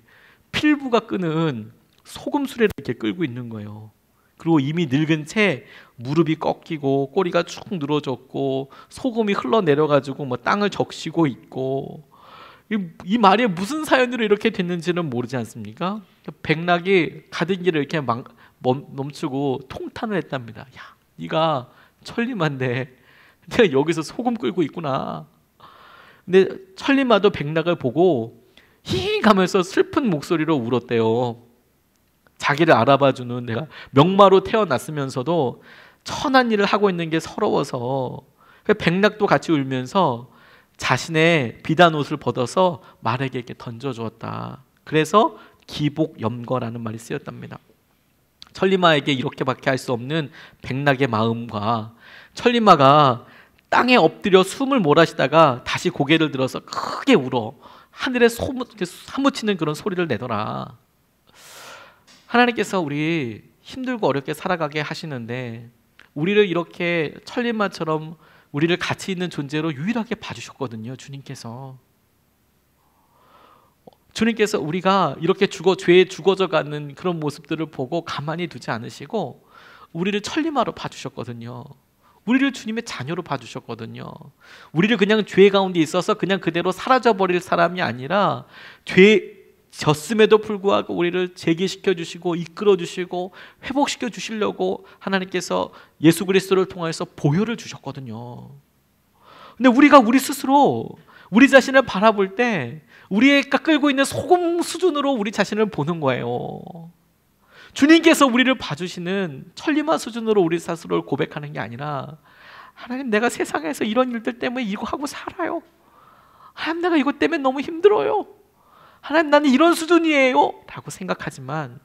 필부가 끄는 소금 수레를 이렇게 끌고 있는 거예요. 그리고 이미 늙은 채 무릎이 꺾이고 꼬리가 축 늘어졌고 소금이 흘러내려가지고 뭐 땅을 적시고 있고, 이 말이 무슨 사연으로 이렇게 됐는지는 모르지 않습니까? 백락이 가던 길을 이렇게 멈추고 통탄을 했답니다. 야, 네가 천리마인데 내가 여기서 소금 끌고 있구나. 근데 천리마도 백락을 보고 힝 하면서 슬픈 목소리로 울었대요. 자기를 알아봐주는, 내가 명마로 태어났으면서도 천한 일을 하고 있는 게 서러워서 백락도 같이 울면서 자신의 비단 옷을 벗어서 말에게 이렇게 던져주었다. 그래서 기복염거라는 말이 쓰였답니다. 천리마에게 이렇게밖에 할 수 없는 백락의 마음과 천리마가 땅에 엎드려 숨을 몰아쉬다가 다시 고개를 들어서 크게 울어 하늘에 사무치는 그런 소리를 내더라. 하나님께서 우리 힘들고 어렵게 살아가게 하시는데 우리를 이렇게 천리마처럼 우리를 가치 있는 존재로 유일하게 봐주셨거든요. 주님께서 우리가 이렇게 죄에 죽어져 가는 그런 모습들을 보고 가만히 두지 않으시고 우리를 천리마로 봐주셨거든요. 우리를 주님의 자녀로 봐주셨거든요. 우리를 그냥 죄 가운데 있어서 그냥 그대로 사라져버릴 사람이 아니라 죄 졌음에도 불구하고 우리를 재기시켜 주시고 이끌어 주시고 회복시켜 주시려고 하나님께서 예수 그리스도를 통해서 보혈을 주셨거든요. 근데 우리가 우리 스스로 우리 자신을 바라볼 때 우리가 끌고 있는 소금 수준으로 우리 자신을 보는 거예요. 주님께서 우리를 봐주시는 천리마 수준으로 우리 스스로를 고백하는 게 아니라, 하나님 내가 세상에서 이런 일들 때문에 이거 하고 살아요. 하나님 내가 이것 때문에 너무 힘들어요. 하나님 나는 이런 수준이에요 라고 생각하지만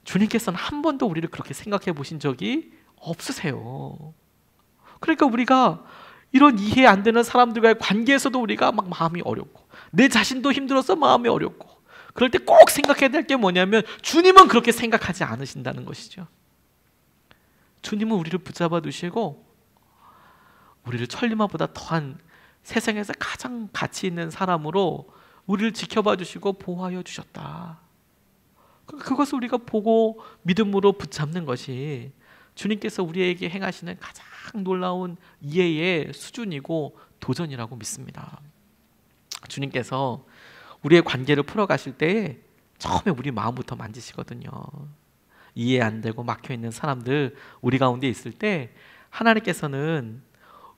주님께서는 한 번도 우리를 그렇게 생각해 보신 적이 없으세요. 그러니까 우리가 이런 이해 안 되는 사람들과의 관계에서도 우리가 막 마음이 어렵고 내 자신도 힘들어서 마음이 어렵고 그럴 때 꼭 생각해야 될 게 뭐냐면 주님은 그렇게 생각하지 않으신다는 것이죠. 주님은 우리를 붙잡아 두시고 우리를 천리마보다 더한 세상에서 가장 가치 있는 사람으로 우리를 지켜봐 주시고 보호하여 주셨다. 그것을 우리가 보고 믿음으로 붙잡는 것이 주님께서 우리에게 행하시는 가장 놀라운 이해의 수준이고 도전이라고 믿습니다. 주님께서 우리의 관계를 풀어가실 때에 처음에 우리 마음부터 만지시거든요. 이해 안 되고 막혀있는 사람들 우리 가운데 있을 때 하나님께서는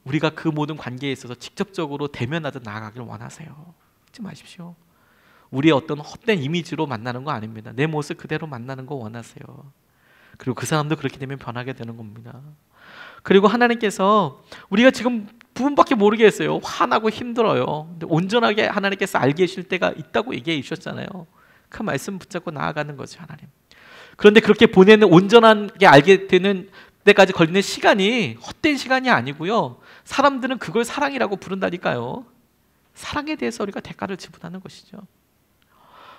우리가 그 모든 관계에 있어서 직접적으로 대면하듯 나아가길 원하세요. 잊지 마십시오. 우리의 어떤 헛된 이미지로 만나는 거 아닙니다. 내 모습 그대로 만나는 거 원하세요. 그리고 그 사람도 그렇게 되면 변하게 되는 겁니다. 그리고 하나님께서 우리가 지금 부분밖에 모르겠어요. 화나고 힘들어요. 근데 온전하게 하나님께서 알게 해주실 때가 있다고 얘기해 주셨잖아요. 그 말씀 붙잡고 나아가는 거죠, 하나님. 그런데 그렇게 보내는 온전하게 알게 되는 때까지 걸리는 시간이 헛된 시간이 아니고요. 사람들은 그걸 사랑이라고 부른다니까요. 사랑에 대해서 우리가 대가를 지불하는 것이죠.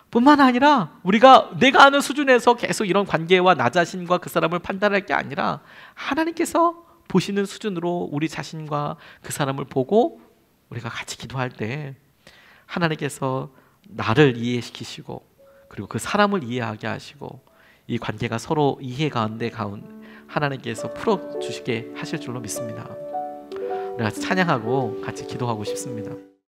뿐만 아니라 우리가 내가 아는 수준에서 계속 이런 관계와 나 자신과 그 사람을 판단할 게 아니라 하나님께서 보시는 수준으로 우리 자신과 그 사람을 보고 우리가 같이 기도할 때 하나님께서 나를 이해시키시고 그리고 그 사람을 이해하게 하시고 이 관계가 서로 이해 가운데 하나님께서 풀어주시게 하실 줄로 믿습니다. 우리 같이 찬양하고 같이 기도하고 싶습니다.